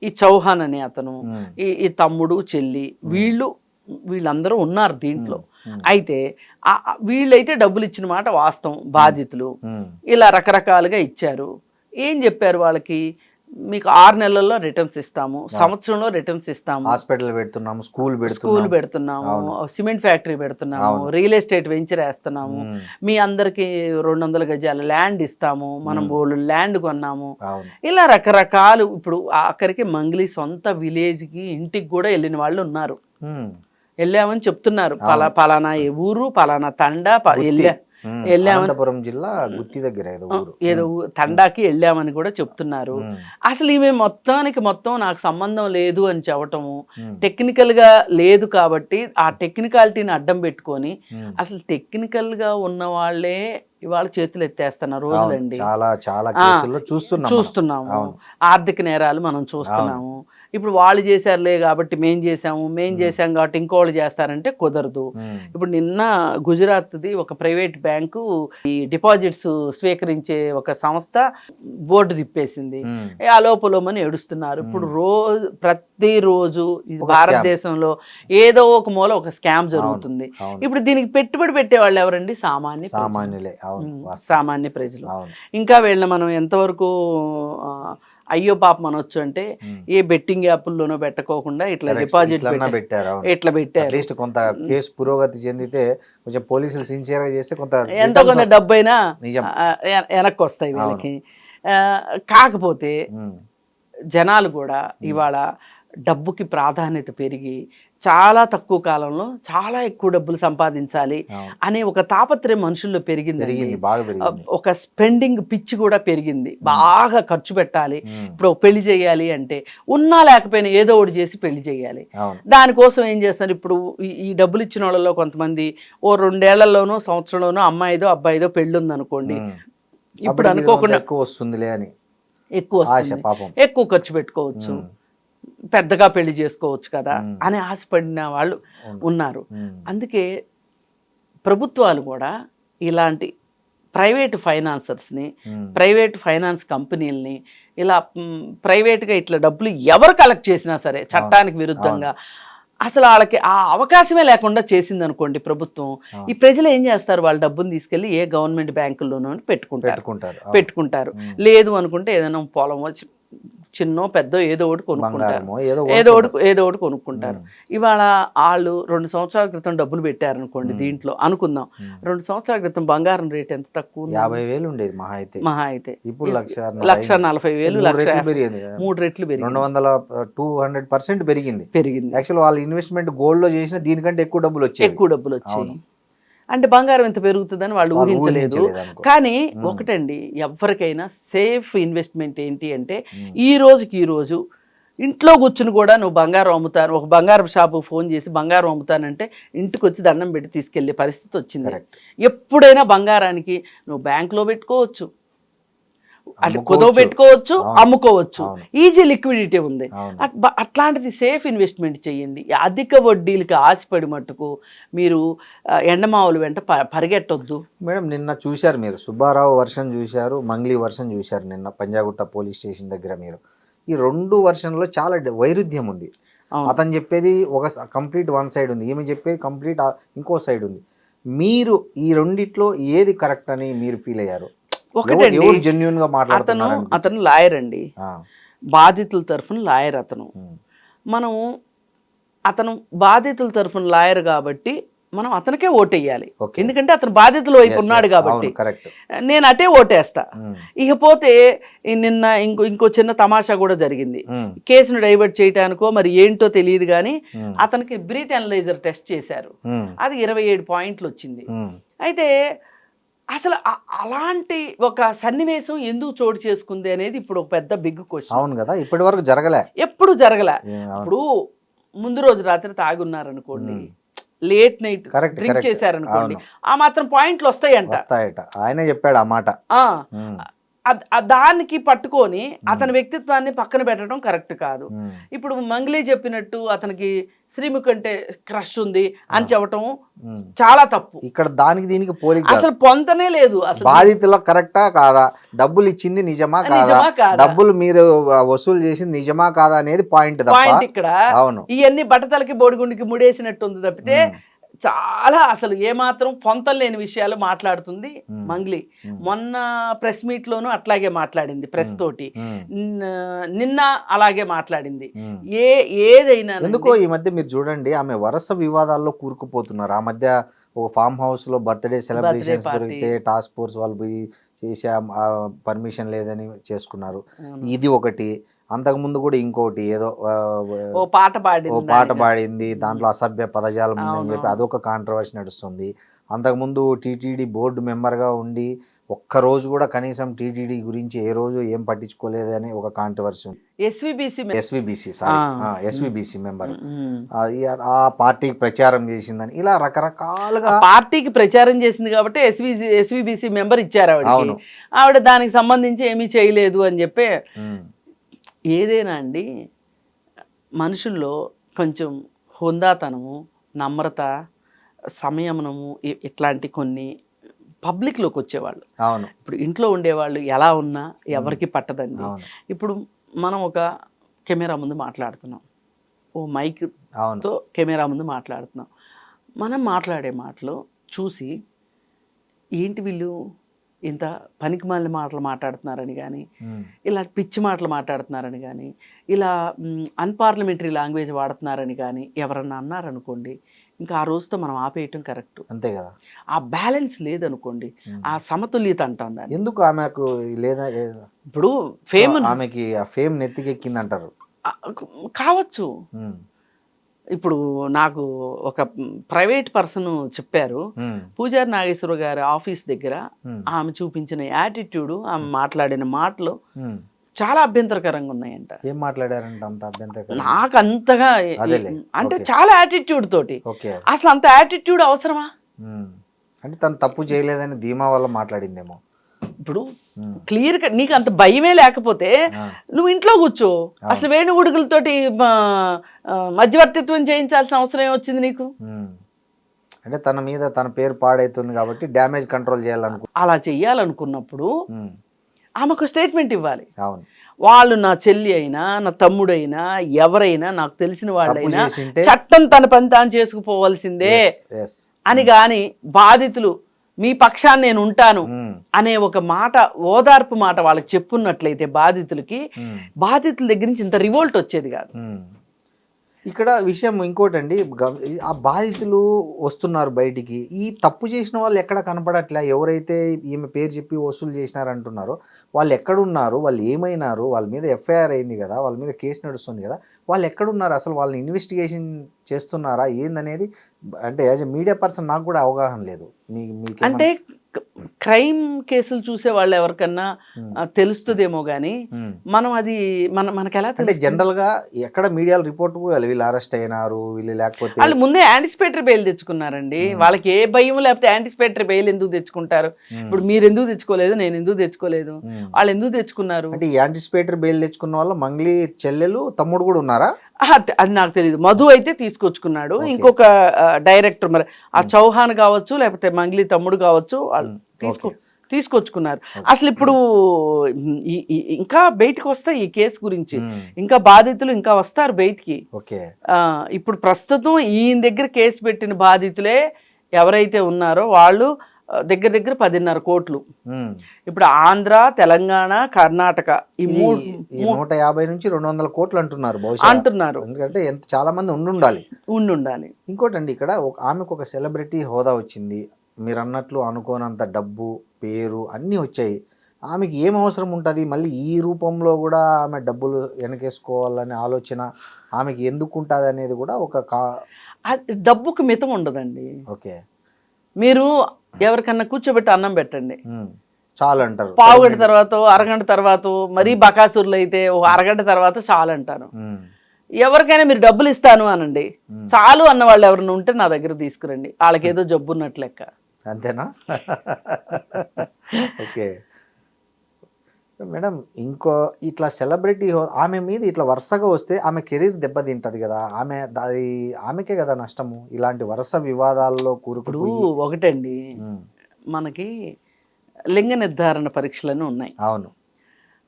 ఈ చౌహాన్ అనే అతను, ఉమ్, ఈ తమ్ముడు చెల్లి, వీళ్ళందరూ ఉన్నారు దీంట్లో. అయితే వీళ్ళైతే డబ్బులు ఇచ్చిన మాట వాస్తవం, బాధితులు ఉమ్, ఇలా రకరకాలుగా ఇచ్చారు. ఏం చెప్పారు వాళ్ళకి, మీకు 6 నెలల్లో రిటర్న్స్ ఇస్తాము, సంవత్సరంలో రిటర్న్స్ ఇస్తాము, హాస్పిటల్ పెడుతున్నాము, స్కూల్ పెడుతున్నాము, సిమెంట్ ఫ్యాక్టరీ పెడుతున్నాము, రియల్ ఎస్టేట్ వెంచర్ వేస్తున్నాము, మీ అందరికి 200 గజాల ల్యాండ్ ఇస్తాము, మనం బోళ్ళు ల్యాండ్ కొన్నాము, ఇలా రకరకాలు. ఇప్పుడు ఆఖరికి మంగ్లీ సొంత విలేజ్కి ఇంటికి కూడా వెళ్ళిన వాళ్ళు ఉన్నారు, వెళ్ళామని చెప్తున్నారు. పలానా ఊరు, పలానా తండా అనంతపురం జిల్లా గుత్తి దగ్గర ఏదో తండాకి వెళ్ళామని కూడా చెప్తున్నారు. అసలు ఈమె మొత్తం నాకు సంబంధం లేదు అని చెప్పటము, టెక్నికల్ గా లేదు కాబట్టి ఆ టెక్నికాలిటీని అడ్డం పెట్టుకొని, అసలు టెక్నికల్ గా ఉన్న వాళ్ళే ఇవాళ చేతులు ఎత్తేస్తున్న రోజులండి. చూస్తున్నాము ఆర్థిక నేరాలు మనం చూస్తున్నాము. ఇప్పుడు వాళ్ళు చేశారులే కాబట్టి మేం చేసాం కాబట్టి ఇంకోళ్ళు చేస్తారంటే కుదరదు. ఇప్పుడు నిన్న గుజరాత్ది ఒక ప్రైవేట్ బ్యాంకు ఈ డిపాజిట్స్ స్వీకరించే ఒక సంస్థ బోర్డు తిప్పేసింది, ఆ లోపలమని ఏడుస్తున్నారు. ఇప్పుడు ప్రతిరోజు భారతదేశంలో ఏదో ఒక మూల ఒక స్కామ్ జరుగుతుంది. ఇప్పుడు దీనికి పెట్టుబడి పెట్టే వాళ్ళు ఎవరండి? సామాన్య ప్రజలు. ఇంకా వీళ్ళని మనం ఎంతవరకు అయ్యో పాపం అనొచ్చు అంటే, ఏ బెట్టింగ్ యాప్ల్లోనో పెట్టకోకుండా ఇట్లా డిపాజిట్ ఇట్లా పెట్టారు. కొంత కేసు పురోగతి చెందితే కొంచెం పోలీసులు సిన్సియర్ గా చేస్తే ఎంతో కొంత డబ్బైనా వెనక్కి వస్తాయి వీళ్ళకి. కాకపోతే జనాలు కూడా ఇవాళ డబ్బుకి ప్రాధాన్యత పెరిగి చాలా తక్కువ కాలంలో చాలా ఎక్కువ డబ్బులు సంపాదించాలి అనే ఒక తాపత్రయం మనుషుల్లో పెరిగింది. ఒక స్పెండింగ్ పిచ్చి కూడా పెరిగింది, బాగా ఖర్చు పెట్టాలి. ఇప్పుడు పెళ్లి చేయాలి అంటే ఉన్నా లేకపోయినా ఏదో ఒకటి చేసి పెళ్లి చేయాలి. దానికోసం ఏం చేస్తారు, ఇప్పుడు ఈ డబ్బులు ఇచ్చిన వాళ్ళలో కొంతమంది ఓ 2 ఏళ్లలోనో సంవత్సరంలోనో అమ్మాయిదో అబ్బాయిదో పెళ్లి ఉంది అనుకోండి, ఇప్పుడు అనుకోకుండా ఎక్కువ ఖర్చు పెట్టుకోవచ్చు, పెద్దగా పెళ్లి చేసుకోవచ్చు కదా అని ఆశపడిన వాళ్ళు ఉన్నారు. అందుకే ప్రభుత్వాలు కూడా ఇలాంటి ప్రైవేట్ ఫైనాన్సర్స్ని, ప్రైవేట్ ఫైనాన్స్ కంపెనీలని ఇలా ప్రైవేట్గా ఇట్లా డబ్బులు ఎవరు కలెక్ట్ చేసినా సరే చట్టానికి విరుద్ధంగా అసలు వాళ్ళకి ఆ అవకాశమే లేకుండా చేసింది అనుకోండి ప్రభుత్వం, ఈ ప్రజలు ఏం చేస్తారు, వాళ్ళ డబ్బును తీసుకెళ్లి ఏ గవర్నమెంట్ బ్యాంకుల్లోనూ పెట్టుకుంటారు. లేదు అనుకుంటే ఏదైనా పొలం వచ్చి చిన్నో పెద్దో ఏదో ఒకటి కొనుక్కుంటారు. ఇవాళ వాళ్ళు 2 సంవత్సరాల క్రితం డబ్బులు పెట్టారనుకోండి, దీంట్లో అనుకుందాం 2 సంవత్సరాల క్రితం బంగారం రేట్ ఎంత తక్కువ, 50,000 ఉండేది మహా అయితే. ఇప్పుడు 1,40,000, 3 రెట్లు పెరిగింది, 200% పెరిగింది. యాక్చువల్ వాళ్ళ ఇన్వెస్ట్మెంట్ గోల్డ్ లో చేసిన దీనికంటే ఎక్కువ డబ్బులు వచ్చాయి. అంటే బంగారం ఎంత పెరుగుతుందని వాళ్ళు ఊహించలేదు. కానీ ఒకటండి, ఎవరికైనా సేఫ్ ఇన్వెస్ట్మెంట్ ఏంటి అంటే, ఈ రోజు ఇంట్లో కూర్చుని కూడా నువ్వు బంగారం అమ్ముతాను, ఒక బంగారం షాపు ఫోన్ చేసి బంగారం అమ్ముతానంటే ఇంటికి వచ్చి దండం పెట్టి తీసుకెళ్లే పరిస్థితి వచ్చింది. ఎప్పుడైనా బంగారానికి నువ్వు బ్యాంకులో పెట్టుకోవచ్చు, అంటే కుదవ పెట్టుకోవచ్చు, అమ్ముకోవచ్చు, ఈజీ లిక్విడిటీ ఉంది. అట్లాంటిది సేఫ్ ఇన్వెస్ట్మెంట్ చేయండి. అధిక వడ్డీలకి ఆశపడి మట్టుకు మీరు ఎండమావులు వెంట పరిగెట్టొద్దు. మేడం, నిన్న చూశారు మీరు, సుబ్బారావు వర్షన్ చూశారు, మంగ్లీ వర్షన్ చూశారు. నిన్న పంజాగుట్ట పోలీస్ స్టేషన్ దగ్గర మీరు ఈ 2 వర్షన్లో చాలా వైరుధ్యం ఉంది. అతను చెప్పేది ఒక కంప్లీట్ వన్ సైడ్ ఉంది, ఈమె చెప్పేది కంప్లీట్ ఇంకో సైడ్ ఉంది. మీరు ఈ రెండిట్లో ఏది కరెక్ట్ అని మీరు ఫీల్ అయ్యారు? ఒకటండి, అతను లాయర్ అండి, బాధితుల తరఫున లాయర్ అతను. అతను బాధితుల తరఫున లాయర్ కాబట్టి మనం అతనికే ఓటేయాలి, ఎందుకంటే అతను బాధితుల వైపు ఉన్నాడు కాబట్టి. నేను అటే ఓటేస్తా. ఇకపోతే నిన్న ఇంకో చిన్న తమాషా కూడా జరిగింది. కేసును డైవర్ట్ చేయడానికో మరి ఏంటో తెలియదు కానీ అతనికి బ్రీత్ అనలైజర్ టెస్ట్ చేశారు, అది 27 పాయింట్లు వచ్చింది. అయితే అసలు అలాంటి ఒక సన్నివేశం ఎందుకు చోటు చేసుకుంది అనేది ఇప్పుడు ఒక పెద్ద బిగ్ క్వశ్చన్. అవును కదా, ఇప్పటి వరకు జరగలే. ఇప్పుడు ముందు రోజు రాత్రి తాగున్నారనుకోండి, లేట్ నైట్ డ్రింక్ చేశారనుకోండి, ఆ మాత్రం పాయింట్లు వస్తాయంట. ఆయన చెప్పాడు ఆ మాట. దానికి పట్టుకొని అతని వ్యక్తిత్వాన్ని పక్కన పెట్టడం కరెక్ట్ కాదు. ఇప్పుడు మంగ్లీ చెప్పినట్టు అతనికి శ్రీముఖ్ అంటే క్రష్ ఉంది అని చెప్పటం చాలా తప్పు. ఇక్కడ దానికి దీనికి పోలిక అసలు పొంతనే లేదు. అసలు బాధితుల కరెక్టా కాదా, డబ్బులు ఇచ్చింది నిజమా కాదా, డబ్బులు మీరు వసూలు చేసింది నిజమా కాదా అనేది పాయింట్ ఇక్కడ. అవును, ఇవన్నీ బట్టతలకి బోడిగుండికి ముడేసినట్టు ఉంది తప్పితే చాలా అసలు ఏమాత్రం పొంతం లేని విషయాలు మాట్లాడుతుంది మంగ్లీ. మొన్న ప్రెస్ మీట్ లోనూ అట్లాగే మాట్లాడింది, ప్రెస్ తోటి నిన్న అలాగే మాట్లాడింది. ఏదైనా ఎందుకో ఈ మధ్య మీరు చూడండి, ఆమె వరుస వివాదాల్లో కూరుకుపోతున్నారు. ఆ మధ్య ఒక ఫామ్ హౌస్ లో బర్త్డే సెలబ్రేషన్స్ దొరికితే టాస్క్ ఫోర్స్ వాళ్ళు పోయి చేసే పర్మిషన్ లేదని చేసుకున్నారు. ఇది ఒకటి. అంతకుముందు కూడా ఇంకోటి ఏదో ఓ పాట పాడింది, దాంట్లో అసభ్య పదజాలం ఉందని చెప్పి అదొక కాంట్రవర్సీ నడుస్తుంది. అంతకుముందు టీటీడీ బోర్డు మెంబర్గా ఉండి ఒక్కరోజు కూడా కనీసం టీటీడీ గురించి ఏ రోజు ఏం పట్టించుకోలేదని ఒక కాంట్రవర్సీ ఉంది. ఎస్విబిసి మెంబర్ ఆ పార్టీకి ప్రచారం చేసిందని ఇలా రకరకాలుగా పార్టీకి ప్రచారం చేసింది కాబట్టి ఎస్విబిసి మెంబర్ ఇచ్చారు ఆవిడ దానికి సంబంధించి ఏమీ చేయలేదు అని చెప్పి. ఏదైనా అండి, మనుషుల్లో కొంచెం హుందాతనము, నమ్రత, సంయమనము ఇట్లాంటి కొన్ని పబ్లిక్లోకి వచ్చేవాళ్ళు. అవును, ఇప్పుడు ఇంట్లో ఉండేవాళ్ళు ఎలా ఉన్నా ఎవరికి పట్టదండి. ఇప్పుడు మనం ఒక కెమెరా ముందు మాట్లాడుతున్నాం, ఓ మైక్తో కెమెరా ముందు మాట్లాడుతున్నాం. మనం మాట్లాడే మాటలు చూసి ఏంటి వీళ్ళు ఇంత పనికిమాలిన మాటలు మాట్లాడుతున్నారని కానీ, ఇలా పిచ్చి మాటలు మాట్లాడుతున్నారని కానీ, ఇలా అన్పార్లమెంటరీ లాంగ్వేజ్ వాడుతున్నారని కానీ ఎవరన్నా అన్నారనుకోండి, ఇంకా ఆ రోజుతో మనం ఆపేయటం కరెక్ట్. అంతే కదా. ఆ బ్యాలెన్స్ లేదనుకోండి, ఆ సమతుల్యత అంటాం దాన్ని. ఎందుకు ఆమెకు లేదా, ఇప్పుడు ఫేమ్ ఆమెకి ఆ ఫేమ్ నెత్తికెక్కింది అంటారు కావచ్చు. ఇప్పుడు నాకు ఒక ప్రైవేట్ పర్సన్ చెప్పారు, పూజారి నాగేశ్వర గారి ఆఫీస్ దగ్గర ఆమె చూపించిన యాటిట్యూడ్, ఆమె మాట్లాడిన మాటలు చాలా అభ్యంతరకరంగా ఉన్నాయంట. ఏం మాట్లాడారంట అంత అభ్యంతరకరం? నాకు అంతగా అంటే చాలా యాటిట్యూడ్ తోటి. అసలు అంత యాటిట్యూడ్ అవసరమా? అంటే తను తప్పు చేయలేదని ధీమా వల్ల మాట్లాడిందేమో. ఇప్పుడు క్లియర్ గా నీకు అంత భయమే లేకపోతే నువ్వు ఇంట్లో కూర్చో. అసలు వేణుగుడుగులతోటి మధ్యవర్తిత్వం చేయించాల్సిన అవసరం ఏమొచ్చింది నీకు? అంటే తన మీద తన పేరు పాడైతుంది కాబట్టి డ్యామేజ్ కంట్రోల్ చేయాలనుకో. అలా చెయ్యాలనుకున్నప్పుడు ఆమెకు స్టేట్మెంట్ ఇవ్వాలి. అవును, వాళ్ళు నా చెల్లి అయినా నా తమ్ముడైనా ఎవరైనా నాకు తెలిసిన వాళ్ళైనా చట్టం తన పని తాను చేసుకుపోవాల్సిందే అని. గాని బాధితులు మీ పక్షాన్ని నేను ఉంటాను అనే ఒక మాట, ఓదార్పు మాట వాళ్ళకి చెప్పున్నట్లయితే బాధితులకి, బాధితుల దగ్గర నుంచి ఇంత రివోల్ట్ వచ్చేది కాదు. ఇక్కడ విషయం ఇంకోటండి, ఆ బాధితులు వస్తున్నారు బయటికి, ఈ తప్పు చేసిన వాళ్ళు ఎక్కడ కనపడట్లే. ఎవరైతే ఈమె పేరు చెప్పి వసూలు చేసినారంటున్నారో వాళ్ళు ఎక్కడున్నారు, వాళ్ళు ఏమైనారు, వాళ్ళ మీద ఎఫ్ఐఆర్ అయింది కదా, వాళ్ళ మీద కేసు నడుస్తుంది కదా, వాళ్ళు ఎక్కడున్నారు, అసలు వాళ్ళని ఇన్వెస్టిగేషన్ చేస్తున్నారా ఏందనేది, అంటే యాజ్ ఎ మీడియా పర్సన్ నాకు కూడా అవగాహన లేదు. అంటే క్రైమ్ కేసులు చూసే వాళ్ళు ఎవరికన్నా తెలుస్తుందేమో గానీ మనం అది మనకి ఎలా అంటే జనరల్ గా ఎక్కడ మీడియాలో రిపోర్ట్ వీళ్ళు అరెస్ట్ అయినారు, వీళ్ళు లేకపోతే వాళ్ళు ముందే యాంటిసిపేటరీ బెయిల్ తెచ్చుకున్నారండి. వాళ్ళకి ఏ భయం లేకపోతే యాంటిసిపేటరీ బెయిల్ ఎందుకు తెచ్చుకుంటారు? ఇప్పుడు మీరు ఎందుకు తెచ్చుకోలేదు, నేను ఎందుకు తెచ్చుకోలేదు, వాళ్ళు ఎందుకు తెచ్చుకున్నారు? అంటే యాంటిసిపేటరీ బెయిల్ తెచ్చుకున్న వాళ్ళు మంగ్లీ చెల్లెలు తమ్ముడు కూడా ఉన్నారా? అది నాకు తెలియదు. మధు అయితే తీసుకొచ్చుకున్నాడు, ఇంకొక డైరెక్టర్, మరి ఆ చౌహాన్ కావచ్చు లేకపోతే మంగ్లీ తమ్ముడు కావచ్చు, వాళ్ళు తీసుకొచ్చుకున్నారు. అసలు ఇప్పుడు ఇంకా బయటకు వస్తాయి ఈ కేసు గురించి, ఇంకా బాధితులు ఇంకా వస్తారు బయటికి. ఇప్పుడు ప్రస్తుతం ఈయన దగ్గర కేసు పెట్టిన బాధితులే ఎవరైతే ఉన్నారో వాళ్ళు దగ్గర దగ్గర 10.5 కోట్లు. ఇప్పుడు ఆంధ్ర, తెలంగాణ, కర్ణాటక ఈ 150 నుంచి 200 కోట్లు అంటున్నారు ఎందుకంటే చాలా మంది ఉండాలి. ఇంకోటండి, ఇక్కడ ఆమెకు ఒక సెలబ్రిటీ హోదా వచ్చింది, మీరు అన్నట్లు అనుకోనంత డబ్బు, పేరు అన్నీ వచ్చాయి. ఆమెకి ఏం అవసరం ఉంటుంది మళ్ళీ ఈ రూపంలో కూడా ఆమె డబ్బులు వెనకేసుకోవాలనే ఆలోచన ఆమెకి ఎందుకు ఉంటుంది అనేది కూడా ఒక డబ్బుకి మితం ఉండదండి. ఓకే, మీరు ఎవరికన్నా కూర్చోబెట్టి అన్నం పెట్టండి, చాలు అంటారు. పావుగంట తర్వాత, అరగంట తర్వాత, మరీ బకాసురులు అయితే ఒక అరగంట తర్వాత చాలు అంటారు. ఎవరికైనా మీరు డబ్బులు ఇస్తాను అనండి, చాలు అన్న వాళ్ళు ఎవరైనా ఉంటే నా దగ్గర తీసుకురండి, వాళ్ళకి ఏదో జబ్బు ఉన్నట్లు లెక్క. అంతేనా? ఓకే. మేడం ఇంకో ఇట్లా సెలబ్రిటీ ఆమె మీద ఇట్లా వరుసగా వస్తే ఆమె కెరీర్ దెబ్బతింటది కదా, అది ఆమెకే కదా నష్టము ఇలాంటి వరుస వివాదాల్లో ఇప్పుడు కూరుకుపోయి. ఒకటండి, ఉమ్, మనకి లింగ నిర్ధారణ పరీక్షలను ఉన్నాయి. అవును.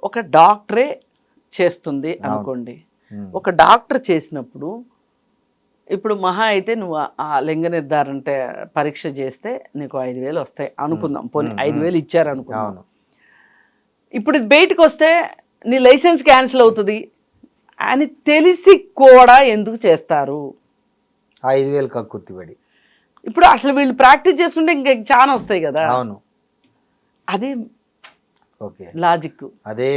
ఒక డాక్టరే చేస్తుంది అవును. అనుకోండి. ఉమ్, ఒక డాక్టర్ చేసినప్పుడు ఇప్పుడు మహా అయితే నువ్వు ఆ లింగ నిర్ధారణ పరీక్ష చేస్తే నీకు 5,000 వస్తాయి అనుకుందాం. పోనీ 5,000 ఇచ్చారు అనుకుందాం. అవును. ఇప్పుడు ఇది బయటకు వస్తే నీ లైసెన్స్ క్యాన్సిల్ అవుతుంది అని తెలిసి కూడా ఎందుకు చేస్తారు? 5,000 కక్కుర్తిపడి. ఇప్పుడు అసలు వీళ్ళు ప్రాక్టీస్ చేసుకుంటే ఇంకా చాలా వస్తాయి కదా. అవును. అదే ఓకే. లాజిక్, అదే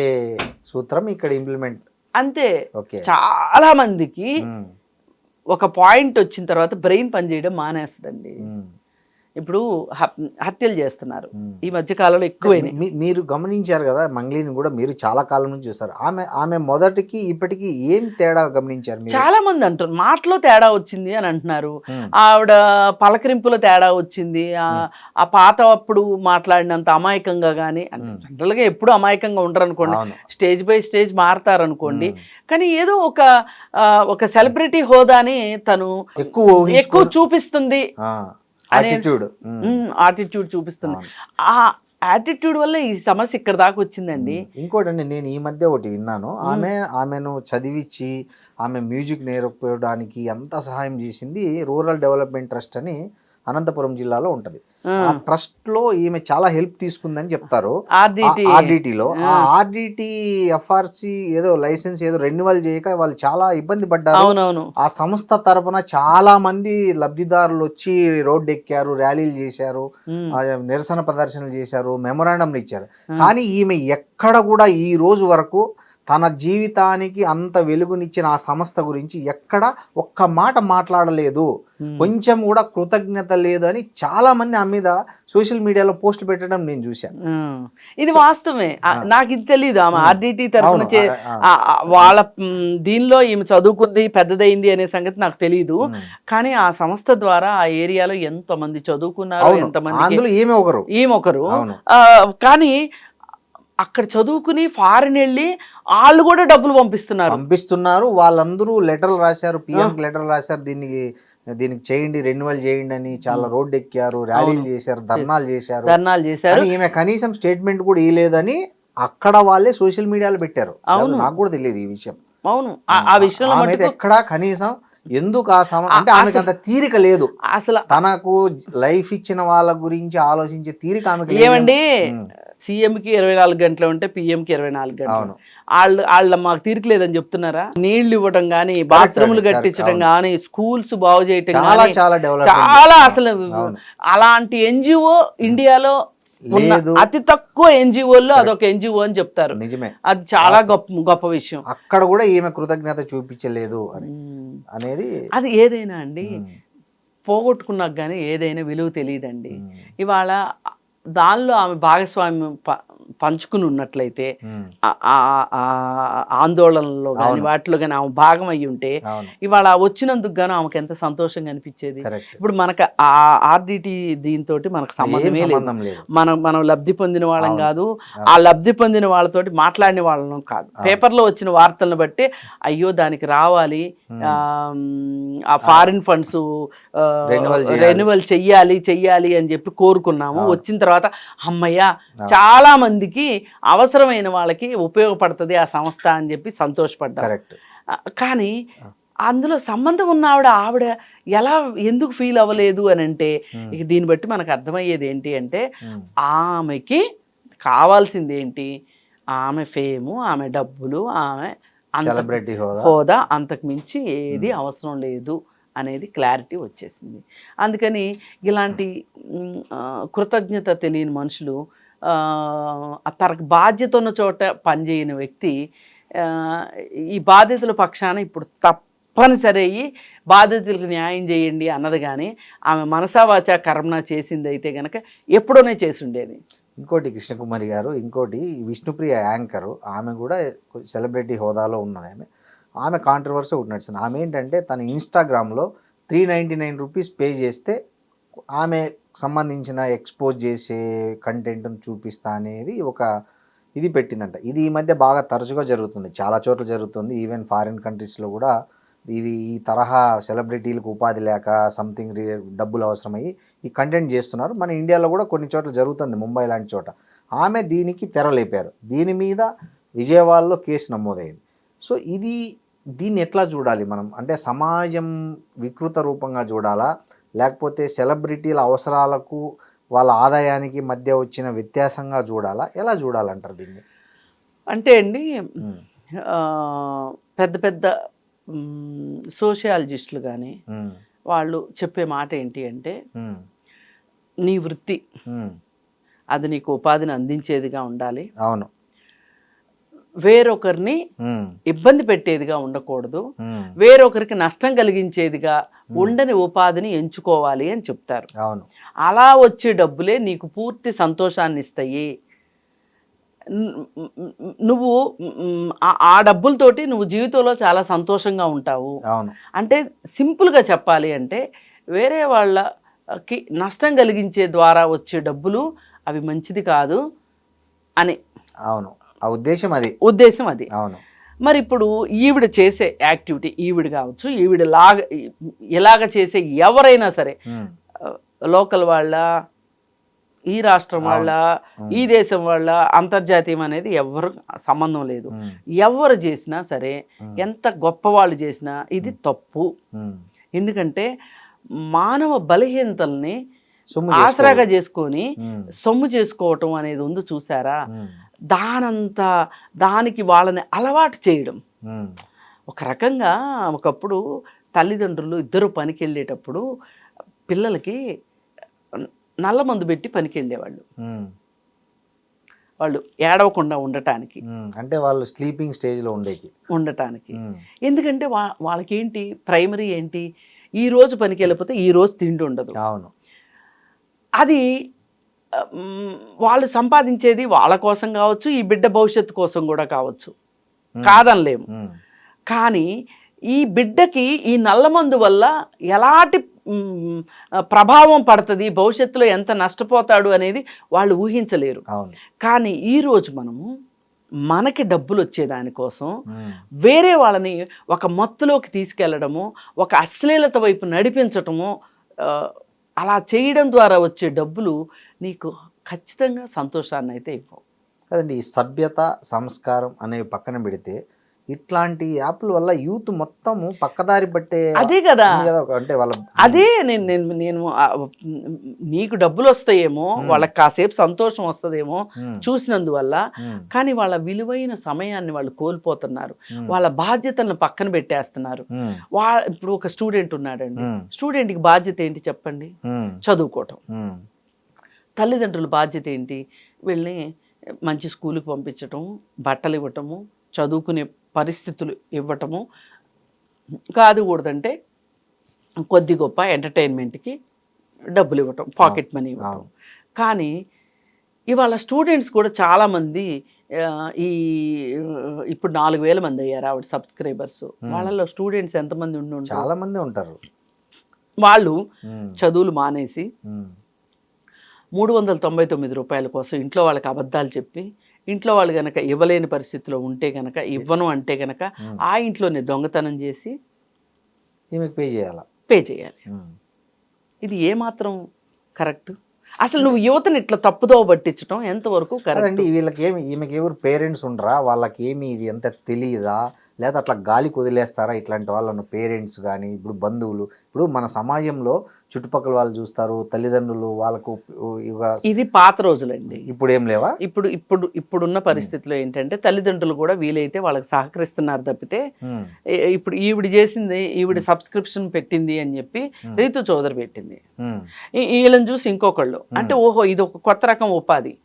సూత్రం ఇక్కడ ఇంప్లిమెంట్. అంతే. ఓకే. చాలా మందికి ఉమ్, ఒక పాయింట్ వచ్చిన తర్వాత బ్రెయిన్ పనిచేయడం మానేస్తుందండి. ఉమ్, ఇప్పుడు హత్యలు చేస్తున్నారు ఉమ్. ఈ మధ్య కాలంలో ఎక్కువైనాయి. మీరు గమనించారు కదా, మంగ్లీని కూడా మీరు చాలా కాలం నుంచి చూస్తారు. ఆమె మొదటికి ఇప్పటికి ఏం తేడా గమనించారు మీరు? చాలా మంది అంటారు మాటలో తేడా వచ్చింది అని అంటున్నారు. ఉమ్, ఆవిడ పలకరింపులో తేడా వచ్చింది. ఆ పాత అప్పుడు మాట్లాడినంత అమాయకంగా కానీ, అంటే జనరల్గా ఎప్పుడు అమాయకంగా ఉండరు అనుకోండి, అవును. స్టేజ్ బై స్టేజ్ మారుతారు అనుకోండి. ఉమ్. కానీ ఏదో ఒక సెలబ్రిటీ హోదాని తను ఎక్కువ చూపిస్తుంది, యాటిట్యూడ్ చూపిస్తుంది. ఆ యాటిట్యూడ్ వల్ల ఈ సమస్య ఇక్కడ దాకా వచ్చిందండి. ఇంకోటండి, నేను ఈ మధ్య ఒకటి విన్నాను. ఆమెను చదివించి ఆమె మ్యూజిక్ నేర్పడానికి ఎంత సహాయం చేసింది రూరల్ డెవలప్మెంట్ ట్రస్ట్ అని అనంతపురం జిల్లాలో ఉంటది. ఆ ట్రస్ట్ లో ఈమె చాలా హెల్ప్ తీసుకుందని చెప్తారు. ఆర్డిటిలో ఆర్డిటి ఎఫ్ఆర్సి ఏదో లైసెన్స్ ఏదో రెన్యువల్ చేయక వాళ్ళు చాలా ఇబ్బంది పడ్డారు. అవునవును. ఆ సంస్థ తరపున చాలా మంది లబ్ధిదారులు వచ్చి రోడ్డు ఎక్కారు, ర్యాలీలు చేశారు, నిరసన ప్రదర్శనలు చేశారు, మెమొరాండంలు ఇచ్చారు. కానీ ఈమె ఎక్కడ కూడా ఈ రోజు వరకు తన జీవితానికి అంత వెలుగునిచ్చిన ఆ సంస్థ గురించి ఎక్కడ ఒక్క మాట మాట్లాడలేదు, కొంచెం కూడా కృతజ్ఞత లేదు అని చాలా మంది ఆమె మీద సోషల్ మీడియాలో పోస్ట్ పెట్టడం నేను చూశాను. ఇది వాస్తవమే. నాకు ఇది తెలీదు. ఆమె ఆర్డిటి తరఫున వాళ్ళ దీనిలో ఈమె చదువుకుంది, పెద్దదైంది అనే సంగతి నాకు తెలీదు. కానీ ఆ సంస్థ ద్వారా ఆ ఏరియాలో ఎంతో మంది చదువుకున్నారు, ఎంతమంది ఈమె ఒకరు. కానీ అక్కడ చదువుకుని ఫారిన్ వెళ్ళి వాళ్ళు కూడా డబ్బులు పంపిస్తున్నారు. వాళ్ళందరూ లెటర్లు రాశారు, పిఎంకి లెటర్లు రాశారు, దీనికి చేయండి, రెన్యువల్ చేయండి అని. చాలా రోడ్డు ఎక్కారు, ర్యాలీలు చేశారు, ధర్నాలు చేశారు. ఈమె కనీసం స్టేట్మెంట్ కూడా ఇవ్వలేదని అక్కడ వాళ్ళే సోషల్ మీడియాలో పెట్టారు. నాకు కూడా తెలియదు ఈ విషయం. అవును, ఆ విషయంలో ఎక్కడా కనీసం ఎందుకు అంటే ఆమెకు అంత తీరిక లేదు. అసలు తనకు లైఫ్ ఇచ్చిన వాళ్ళ గురించి ఆలోచించే తీరిక ఆమెకు ఏమండి. సీఎంకి 24 గంటలు ఉంటే పిఎంకి 24 గంటలు. వాళ్ళ మాకు తీరికలేదని చెప్తున్నారా? నీళ్లు ఇవ్వటం కానీ, బాత్రూములు కట్టించడం కానీ, స్కూల్స్ బాగు చేయటం కానీ, చాలా అసలు అలాంటి ఎన్జిఓ ఇండియాలో అతి తక్కువ ఎన్జిఓల్లో అదొక ఎన్జిఓ అని చెప్తారు. నిజమే, అది చాలా గొప్ప విషయం. అక్కడ కూడా ఈమె కృతజ్ఞత చూపించలేదు అనేది. అది ఏదైనా అండి, పోగొట్టుకున్నాక కానీ ఏదైనా విలువ తెలియదండి. ఇవాళ దానిలో ఆమె భాగస్వామ్యం పంచుకుని ఉన్నట్లయితే, ఆందోళనలో కానీ వాటిలో కానీ ఆమె భాగం అయ్యి ఉంటే ఇవాళ వచ్చినందుకు గాను ఆమెకు ఎంత సంతోషంగా అనిపించేది. ఇప్పుడు మనకు ఆ ఆర్డిటి దీంతో మనకు సంబంధమే లేదు. మనం లబ్ధి పొందిన వాళ్ళం కాదు, ఆ లబ్ధి పొందిన వాళ్ళతోటి మాట్లాడిన వాళ్ళం కాదు. పేపర్లో వచ్చిన వార్తలను బట్టి అయ్యో దానికి రావాలి, ఆ ఫారిన్ ఫండ్స్ రెన్యువల్ చెయ్యాలి అని చెప్పి కోరుకున్నాము. వచ్చిన తర్వాత అమ్మయ్య చాలా మందికి అవసరమైన వాళ్ళకి ఉపయోగపడుతుంది ఆ సంస్థ అని చెప్పి సంతోషపడ్డారు. కానీ అందులో సంబంధం ఉన్న ఆవిడ ఎందుకు ఫీల్ అవ్వలేదు అని అంటే, ఇక దీన్ని బట్టి మనకు అర్థమయ్యేది ఏంటి అంటే, ఆమెకి కావాల్సింది ఏంటి? ఆమె ఫేము, ఆమె డబ్బులు, ఆమె సెలబ్రిటీ హోదా, అంతకు మించి ఏది అవసరం లేదు అనేది క్లారిటీ వచ్చేసింది. అందుకని ఇలాంటి కృతజ్ఞత తెలియని మనుషులు, తనకు బాధ్యత ఉన్న చోట పనిచేయని వ్యక్తి ఈ బాధితుల పక్షాన ఇప్పుడు తప్పనిసరి అయ్యి బాధితులకు న్యాయం చేయండి అన్నది. కానీ ఆమె మనసావాచ కర్మన చేసింది అయితే కనుక ఎప్పుడోనే చేసి ఉండేది. ఇంకోటి కృష్ణకుమారి గారు, ఇంకోటి విష్ణుప్రియ యాంకరు, ఆమె కూడా సెలబ్రిటీ హోదాలో ఉన్నది. ఆమె కాంట్రవర్సీ ఒకటి నడుస్తుంది. ఆమె ఏంటంటే తన ఇన్స్టాగ్రామ్లో 399 రూపీస్ పే చేస్తే ఆమె సంబంధించిన ఎక్స్పోజ్ చేసే కంటెంట్ను చూపిస్తా అనేది ఒక ఇది పెట్టిందంట. ఇది ఈ మధ్య బాగా తరచుగా జరుగుతుంది, చాలా చోట్ల జరుగుతుంది. ఈవెన్ ఫారిన్ కంట్రీస్లో కూడా ఇవి ఈ తరహా సెలబ్రిటీలకు ఉపాధి లేక సంథింగ్ డబ్బులు అవసరమయ్యి ఈ కంటెంట్ చేస్తున్నారు. మన ఇండియాలో కూడా కొన్ని చోట్ల జరుగుతుంది, ముంబై లాంటి చోట. ఆమె దీనికి తెరలేపారు. దీని మీద విజయవాడలో కేసు నమోదైంది. సో దీన్ని ఎట్లా చూడాలి మనం? అంటే సమాజం వికృత రూపంగా చూడాలా, లేకపోతే సెలబ్రిటీల అవసరాలకు వాళ్ళ ఆదాయానికి మధ్య వచ్చిన వ్యత్యాసంగా చూడాలా, ఎలా చూడాలంటారు దీన్ని? అంటే అండి పెద్ద పెద్ద సోషియాలజిస్టులు కానీ వాళ్ళు చెప్పే మాట ఏంటి అంటే, నీ వృత్తి అది నీకు ఉపాధిని అందించేదిగా ఉండాలి, అవును, వేరొకరిని ఇబ్బంది పెట్టేదిగా ఉండకూడదు, వేరొకరికి నష్టం కలిగించేదిగా ఉండని ఉపాధిని ఎంచుకోవాలి అని చెప్తారు. అవును, అలా వచ్చే డబ్బులే నీకు పూర్తి సంతోషాన్ని ఇస్తాయి. నువ్వు ఆ డబ్బులతోటి నువ్వు జీవితంలో చాలా సంతోషంగా ఉంటావు. అవును, అంటే సింపుల్గా చెప్పాలి అంటే వేరే వాళ్ళకి నష్టం కలిగించే ద్వారా వచ్చే డబ్బులు అవి మంచిది కాదు అని. అవును, ఆ ఉద్దేశం అది. అవును. మరి ఇప్పుడు ఈవిడ చేసే యాక్టివిటీ, ఈవిడ కావచ్చు, ఇలాగ చేసే ఎవరైనా సరే, లోకల్ వాళ్ళ, ఈ రాష్ట్రం వాళ్ళ, ఈ దేశం వాళ్ళ, అంతర్జాతీయం అనేది ఎవరు సంబంధం లేదు. ఎవరు చేసినా సరే, ఎంత గొప్ప వాళ్ళు చేసినా ఇది తప్పు. ఎందుకంటే మానవ బలహీనతల్ని ఆసరాగా చేసుకొని సొమ్ము చేసుకోవటం అనేది ఉంది చూసారా, దానికి వాళ్ళని అలవాటు చేయడం. ఒక రకంగా ఒకప్పుడు తల్లిదండ్రులు ఇద్దరు పనికి వెళ్ళేటప్పుడు పిల్లలకి నల్ల మందు పెట్టి పనికి వెళ్ళేవాళ్ళు, వాళ్ళు ఏడవకుండా ఉండటానికి. అంటే వాళ్ళు స్లీపింగ్ స్టేజ్లో ఉండటానికి. ఎందుకంటే వాళ్ళకి ఏంటి, ప్రైమరీ ఏంటి, ఈ రోజు పనికి వెళ్ళిపోతే ఈ రోజు తిండి ఉండదు. అవును, అది వాళ్ళు సంపాదించేది వాళ్ళ కోసం కావచ్చు, ఈ బిడ్డ భవిష్యత్తు కోసం కూడా కావచ్చు, కాదనలేము. కానీ ఈ బిడ్డకి ఈ నల్లమందు వల్ల ఎలాంటి ప్రభావం పడుతుంది, భవిష్యత్తులో ఎంత నష్టపోతాడు అనేది వాళ్ళు ఊహించలేరు. కానీ ఈరోజు మనకి డబ్బులు వచ్చేదానికోసం వేరే వాళ్ళని ఒక మత్తులోకి తీసుకెళ్లడము, ఒక అశ్లీలత వైపు నడిపించటము, అలా చేయడం ద్వారా వచ్చే డబ్బులు నీకు ఖచ్చితంగా సంతోషాన్ని అయితే ఇవ్వవు కదండి. ఈ సభ్యత, సంస్కారం అనేవి పక్కన పెడితే ఇట్లాంటి యాప్ల వల్ల యూత్ మొత్తము పక్కదారి పట్టే, అదే కదా. అంటే వాళ్ళ అదే నేను నీకు డబ్బులు వస్తాయేమో, వాళ్ళకి కాసేపు సంతోషం వస్తుందేమో చూసినందువల్ల, కానీ వాళ్ళ విలువైన సమయాన్ని వాళ్ళు కోల్పోతున్నారు, వాళ్ళ బాధ్యతలను పక్కన పెట్టేస్తున్నారు. ఇప్పుడు ఒక స్టూడెంట్ ఉన్నాడండి, స్టూడెంట్కి బాధ్యత ఏంటి చెప్పండి? చదువుకోవటం. తల్లిదండ్రుల బాధ్యత ఏంటి? వీళ్ళని మంచి స్కూల్కి పంపించటము, బట్టలు ఇవ్వటము, చదువుకునే పరిస్థితులు ఇవ్వటము, కాదుకూడదంటే కొద్ది గొప్ప ఎంటర్టైన్మెంట్కి డబ్బులు ఇవ్వటం, పాకెట్ మనీ ఇవ్వటం. కానీ ఇవాళ స్టూడెంట్స్ కూడా చాలామంది ఇప్పుడు 4,000 మంది అయ్యారు ఆవిడ సబ్స్క్రైబర్స్. వాళ్ళలో స్టూడెంట్స్ ఎంతమంది ఉండి చాలా మంది ఉంటారు. వాళ్ళు చదువులు మానేసి 399 రూపాయల కోసం ఇంట్లో వాళ్ళకి అబద్ధాలు చెప్పి, ఇంట్లో వాళ్ళు కనుక ఇవ్వలేని పరిస్థితిలో ఉంటే కనుక, ఇవ్వను అంటే కనుక ఆ ఇంట్లోనే దొంగతనం చేసి ఈమెకు పే చేయాలి. ఇది ఏమాత్రం కరెక్ట్? అసలు నువ్వు యువతని ఇట్లా తప్పుదోవ పట్టించడం ఎంతవరకు కరెక్ట్ అండి? ఈమెకి ఎవరు పేరెంట్స్ ఉండరా? వాళ్ళకి ఏమి ఇది ఎంత తెలియదా, లేదా అట్లా గాలి వదిలేస్తారా? ఇట్లాంటి వాళ్ళను పేరెంట్స్ కానీ, ఇప్పుడు బంధువులు, ఇప్పుడు మన సమాజంలో చుట్టుపక్కల వాళ్ళు చూస్తారు, తల్లిదండ్రులు వాళ్ళకు. ఇది పాత రోజులండి, ఇప్పుడు ఏం లేవా? ఇప్పుడున్న పరిస్థితిలో ఏంటంటే తల్లిదండ్రులు కూడా వీలైతే వాళ్ళకి సహకరిస్తున్నారు తప్పితే, ఇప్పుడు ఈవిడ సబ్స్క్రిప్షన్ పెట్టింది అని చెప్పి రీతు చౌదరి పెట్టింది, వీళ్ళని చూసి ఇంకొకళ్ళు అంటే ఓహో ఇది ఒక కొత్త రకం ఉపాధి,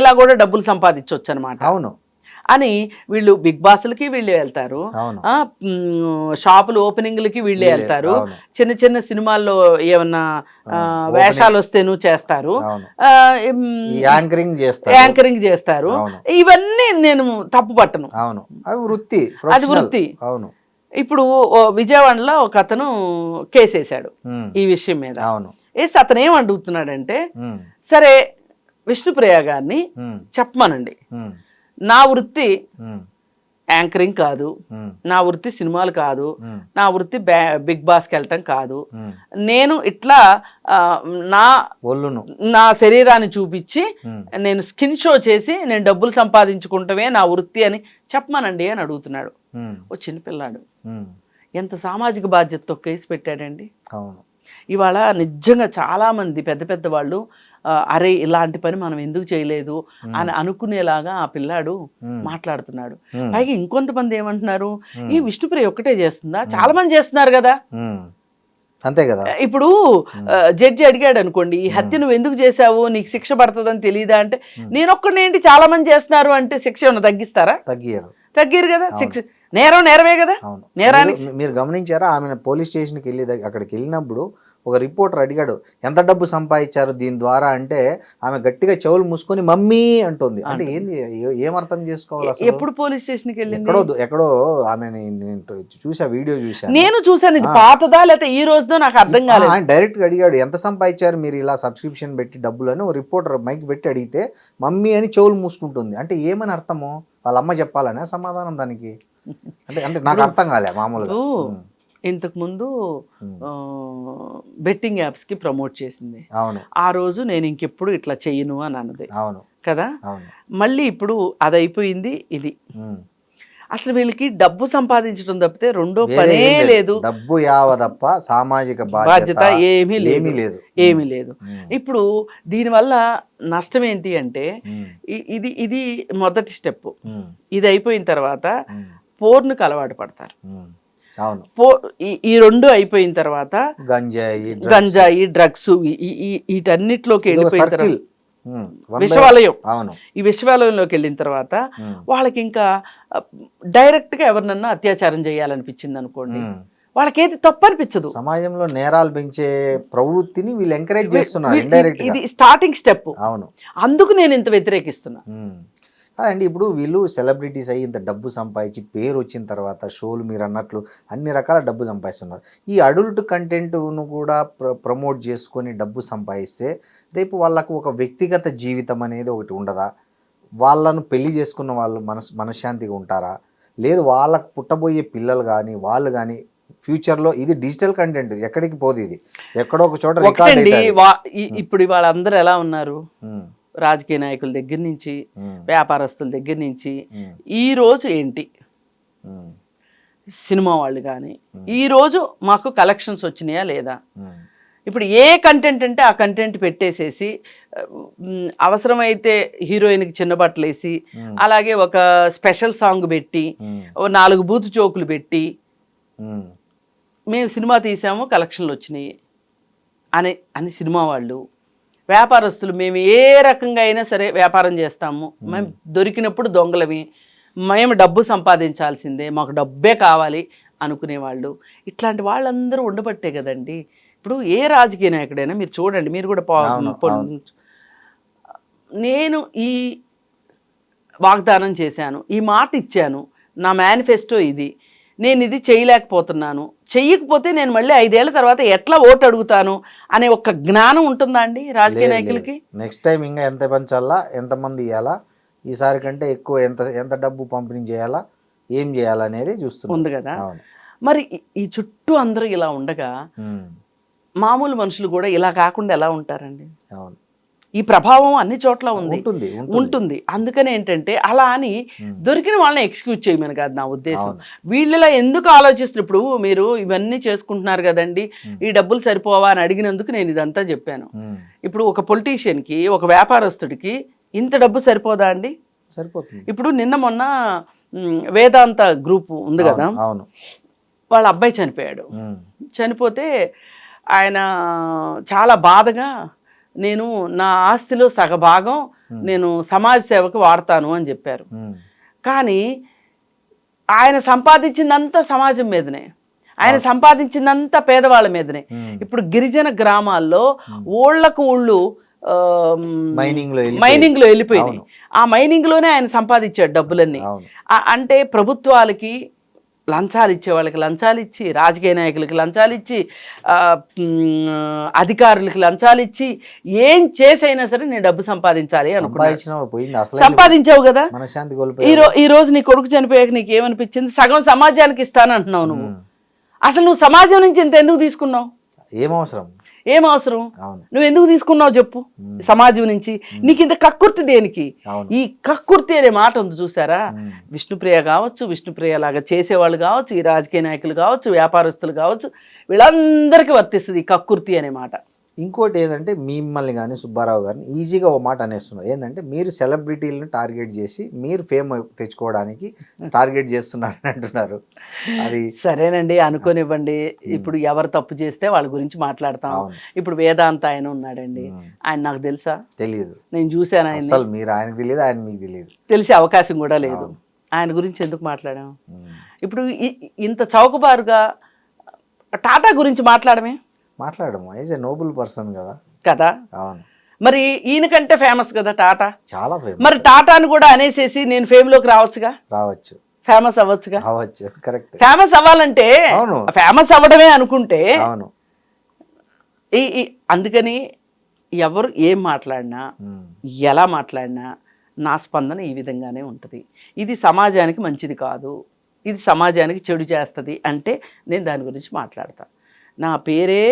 ఇలా కూడా డబ్బులు సంపాదించవచ్చు అనమాట. అవును అని వీళ్ళు బిగ్ బాస్లకి వీళ్ళే వెళ్తారు, షాపులు ఓపెనింగ్లకి వీళ్ళే వెళ్తారు, చిన్న చిన్న సినిమాల్లో ఏమన్నా వేషాలు వస్తేను చేస్తారు, యాంకరింగ్ చేస్తారు. ఇవన్నీ నేను తప్పు పట్టను, అది వృత్తి. ఇప్పుడు విజయవాడలో ఒక అతను కేసేశాడు ఈ విషయం మీద. వేసి అతను ఏం అడుగుతున్నాడంటే, సరే విష్ణుప్రియ గారిని చెప్పమనండి, నా వృత్తి ఉమ్, యాంకరింగ్ కాదు, ఉమ్, నా వృత్తి సినిమాలు కాదు, ఉమ్, నా వృత్తి బిగ్ బాస్కి వెళ్ళటం కాదు. ఉమ్. నేను ఇట్లా ఆ, నా ఒళ్ళును. నా శరీరాన్ని చూపించి ఉమ్, నేను స్కిన్ షో చేసి నేను డబ్బులు సంపాదించుకుంటమే నా వృత్తి అని చెప్పమనండి అని అడుగుతున్నాడు ఉమ్, ఓ చిన్నపిల్లాడు. ఉమ్. ఎంత సామాజిక బాధ్యతతో కేసు పెట్టాడండి. అవును. ఇవాళ నిజంగా చాలామంది పెద్ద పెద్ద వాళ్ళు అరే ఇలాంటి పని మనం ఎందుకు చేయలేదు అని అనుకునేలాగా ఆ పిల్లాడు మాట్లాడుతున్నాడు. ఉమ్, పైగా ఇంకొంతమంది ఏమంటున్నారు, ఈ విష్ణుప్రియ ఒక్కటే చేస్తుందా, చాలా మంది చేస్తున్నారు కదా. ఉమ్. అంతే కదా. ఇప్పుడు జడ్జి అడిగాడు అనుకోండి, ఈ హత్య నువ్వు ఎందుకు చేసావు, నీకు శిక్ష పడుతుందని తెలియదా అంటే, నేను ఒక్కడేంటి చాలా మంది చేస్తున్నారు అంటే శిక్ష ఏమన్నా తగ్గిస్తారా? తగ్గిరు కదా. శిక్ష నేరమే కదా. నేరానికి మీరు గమనించారా, ఆమె పోలీస్ స్టేషన్కి వెళ్ళి అక్కడికి వెళ్ళినప్పుడు ఒక రిపోర్టర్ అడిగాడు ఎంత డబ్బు సంపాదించారు దీని ద్వారా అంటే, ఆమె గట్టిగా చెవులు మూసుకొని మమ్మీ అంటుంది. అంటే ఏంది, ఏమర్థం చేసుకోవాలి అసలు? ఎప్పుడు పోలీస్ స్టేషన్కి వెళ్ళింది? ఎక్కడో ఆమె చూసా, వీడియో చూసాను, నేను చూసాను. ఇది పాతదా లేకపోతే ఈ రోజుదో నాకు అర్థం కాలేదు. ఆయన డైరెక్ట్ గా అడిగాడు ఎంత సంపాదించారు మీరు ఇలా సబ్స్క్రిప్షన్ పెట్టి డబ్బులు అని. ఒక రిపోర్టర్ మైక్ పెట్టి అడిగితే మమ్మీ అని చెవులు మూసుకుంటుంది. అంటే ఏమని అర్థము? వాళ్ళ అమ్మ చెప్పాలనే సమాధానం దానికి? అంటే నాకు అర్థం కాలే మామూలుగా. ఇంతకు ముందు బెట్టింగ్ యాప్స్ కి ప్రమోట్ చేసింది. అవును. ఆ రోజు నేను ఇంకెప్పుడు ఇట్లా చెయ్యను అని అన్నది. అవును కదా. అవును. మళ్ళీ ఇప్పుడు అది అయిపోయింది. ఇది అసలు వీళ్ళకి డబ్బు సంపాదించడం తప్పితే రెండో పనే లేదు. డబ్బు యావదప్ప సామాజిక బాధ్యత ఏమీ లేదు. ఇప్పుడు దీనివల్ల నష్టం ఏంటి అంటే, ఇది మొదటి స్టెప్. ఇది అయిపోయిన తర్వాత పోర్నుకు అలవాటు పడతారు. ఈ రెండు అయిపోయిన తర్వాత గంజాయి, డ్రగ్స్, వీటన్నిటిలోకి వెళ్ళిపోయిన తర్వాత విషవాలయం, ఈ విషవాలయంలోకి వెళ్ళిన తర్వాత వాళ్ళకి ఇంకా డైరెక్ట్ గా ఎవరినన్నా అత్యాచారం చేయాలనిపించింది అనుకోండి, వాళ్ళకేది తప్పు అనిపించదు. సమాజంలో నేరాలు పెంచే ప్రవృత్తిని వీళ్ళు ఎంకరేజ్ చేస్తున్నారు. ఇది స్టార్టింగ్ స్టెప్. అవును. అందుకు నేను ఇంత వ్యతిరేకిస్తున్నా. కాదండి, ఇప్పుడు వీళ్ళు సెలబ్రిటీస్ అయ్యి ఇంత డబ్బు సంపాదించి పేరు వచ్చిన తర్వాత షోలు మీరు అన్నట్లు అన్ని రకాల డబ్బు సంపాదిస్తున్నారు. ఈ అడల్ట్ కంటెంట్ను కూడా ప్రమోట్ చేసుకొని డబ్బు సంపాదిస్తే రేపు వాళ్ళకు ఒక వ్యక్తిగత జీవితం అనేది ఒకటి ఉండదా? వాళ్ళను పెళ్లి చేసుకున్న వాళ్ళు మనశ్శాంతిగా ఉంటారా? లేదు వాళ్ళకు పుట్టబోయే పిల్లలు కానీ వాళ్ళు కానీ ఫ్యూచర్లో ఇది డిజిటల్ కంటెంట్ ఎక్కడికి పోదు, ఇది ఎక్కడో ఒక చోట రికార్డ్ అవుతుంది. ఇప్పుడు వాళ్ళందరూ ఎలా ఉన్నారు, రాజకీయ నాయకుల దగ్గర నుంచి వ్యాపారస్తుల దగ్గర నుంచి ఈ రోజు ఏంటి, సినిమా వాళ్ళు కానీ ఈ రోజు మాకు కలెక్షన్స్ వచ్చినాయా లేదా? ఇప్పుడు ఏ కంటెంట్ అంటే ఆ కంటెంట్ పెట్టేసేసి అవసరమైతే హీరోయిన్కి చిన్న బట్టలు వేసి అలాగే ఒక స్పెషల్ సాంగ్ పెట్టి 4 బూతు జోకులు పెట్టి మేము సినిమా తీసాము కలెక్షన్లు వచ్చినాయి అని సినిమా వాళ్ళు, వ్యాపారస్తులు మేము ఏ రకంగా అయినా సరే వ్యాపారం చేస్తాము, మేము దొరికినప్పుడు దొంగలవి, మేము డబ్బు సంపాదించాల్సిందే, మాకు డబ్బే కావాలి అనుకునేవాళ్ళు, ఇట్లాంటి వాళ్ళందరూ ఉండబట్టే కదండి. ఇప్పుడు ఏ రాజకీయ నాయకుడైనా మీరు చూడండి, మీరు కూడా నేను ఈ వాగ్దానం చేశాను, ఈ మాట ఇచ్చాను, నా మేనిఫెస్టో ఇది, నేను ఇది చేయలేకపోతున్నాను, చెయ్యకపోతే నేను మళ్ళీ 5 ఏళ్ల తర్వాత ఎట్లా ఓటు అడుగుతాను అనే ఒక జ్ఞానం ఉంటుందా అండి రాజకీయ నాయకులకి? నెక్స్ట్ టైం ఇంకా ఎంత పెంచాలా, ఎంతమంది ఇవ్వాలా, ఈసారి కంటే ఎక్కువ ఎంత డబ్బు పంపిణీ చేయాలా, ఏం చేయాలా అనేది చూస్తుంది కదా. మరి ఈ చుట్టూ అందరూ ఇలా ఉండగా మామూలు మనుషులు కూడా ఇలా కాకుండా ఎలా ఉంటారండి? అవును. ఈ ప్రభావం అన్ని చోట్ల ఉంటుంది. అందుకని ఏంటంటే అలా అని దొరికిన వాళ్ళని ఎక్స్క్యూజ్ చేయమని కాదు నా ఉద్దేశం. వీళ్ళలా ఎందుకు ఆలోచిస్తున్నారు? ఇప్పుడు మీరు ఇవన్నీ చేసుకుంటున్నారు కదండి, ఈ డబ్బులు సరిపోవా అని అడిగినందుకు నేను ఇదంతా చెప్పాను. ఇప్పుడు ఒక పొలిటీషియన్కి, ఒక వ్యాపారస్తుడికి ఇంత డబ్బు సరిపోదా అండి? సరిపోతుంది. ఇప్పుడు నిన్న మొన్న వేదాంత గ్రూప్ ఉంది కదా, వాళ్ళ అబ్బాయి చనిపోయాడు. చనిపోతే ఆయన చాలా బాధగా, నేను నా ఆస్తిలో సగభాగం నేను సమాజ సేవకు వాడతాను అని చెప్పారు. కానీ ఆయన సంపాదించిందంతా సమాజం మీదనే, ఆయన సంపాదించిందంతా పేదవాళ్ళ మీదనే. ఇప్పుడు గిరిజన గ్రామాల్లో ఊళ్ళకు ఊళ్ళు మైనింగ్ లో వెళ్ళిపోయినాయి. ఆ మైనింగ్ లోనే ఆయన సంపాదించాడు డబ్బులన్నీ. అంటే ప్రభుత్వాలకి లంచాలు ఇచ్చే వాళ్ళకి లంచాలు ఇచ్చి, రాజకీయ నాయకులకి లంచాలు ఇచ్చి, అధికారులకి లంచాలు ఇచ్చి, ఏం చేసైనా సరే నేను డబ్బు సంపాదించాలి అనుకున్నాను. సంపాదించావు కదా. ఈ రోజు నీ కొడుకు చనిపోయాక నీకు ఏమనిపించింది? సగం సమాజానికి ఇస్తానంటున్నావు నువ్వు. అసలు నువ్వు సమాజం నుంచి ఇంత ఎందుకు తీసుకున్నావు? ఏం అవసరం? నువ్వు ఎందుకు తీసుకున్నావు చెప్పు? సమాజం నుంచి నీకు ఇంత కక్కుర్తి దేనికి? ఈ కక్కుర్తి అనే మాట ఉంది చూసారా? విష్ణుప్రియ కావచ్చు, విష్ణుప్రియ లాగా చేసేవాళ్ళు కావచ్చు, ఈ రాజకీయ నాయకులు కావచ్చు, వ్యాపారస్తులు కావచ్చు, వీళ్ళందరికీ వర్తిస్తుంది ఈ కక్కుర్తి అనే మాట. ఇంకోటి ఏంటంటే మిమ్మల్ని కానీ సుబ్బారావు గారిని ఈజీగా ఓ మాట అనేస్తున్నారు. ఏంటంటే మీరు సెలబ్రిటీలను టార్గెట్ చేసి మీరు ఫేమ్ తెచ్చుకోవడానికి టార్గెట్ చేస్తున్నారని అంటున్నారు. అది సరేనండి, అనుకోనివ్వండి. ఇప్పుడు ఎవరు తప్పు చేస్తే వాళ్ళ గురించి మాట్లాడతాం. ఇప్పుడు వేదాంత ఆయన ఉన్నాడండి, ఆయన నాకు తెలుసా? తెలియదు. నేను చూశాను ఆయన. అసలు మీరు ఆయనకు తెలియదు, ఆయన మీకు తెలియదు. తెలిసే అవకాశం కూడా లేదు. ఆయన గురించి ఎందుకు మాట్లాడాం? ఇప్పుడు ఇంత చౌకబారుగా టాటా గురించి మాట్లాడము. ఈజ్ ఎ నోబుల్ పర్సన్ కదా. అవును. మరి ఈయనకంటే ఫేమస్ కదా టాటా. చాలా ఫేమస్. మరి టాటాను కూడా అనేసేసి నేను ఫేమ్ లోకి రావచ్చు, ఫేమస్ అవ్వచ్చుగా. కరెక్ట్. ఫేమస్ అవ్వాలంటే ఫేమస్ అవ్వడమే అనుకుంటే అవును. అందుకని ఎవరు ఏం మాట్లాడినా, ఎలా మాట్లాడినా నా స్పందన ఈ విధంగానే ఉంటుంది. ఇది సమాజానికి మంచిది కాదు, ఇది సమాజానికి చెడు చేస్తుంది అంటే నేను దాని గురించి మాట్లాడతా. నా పేరే,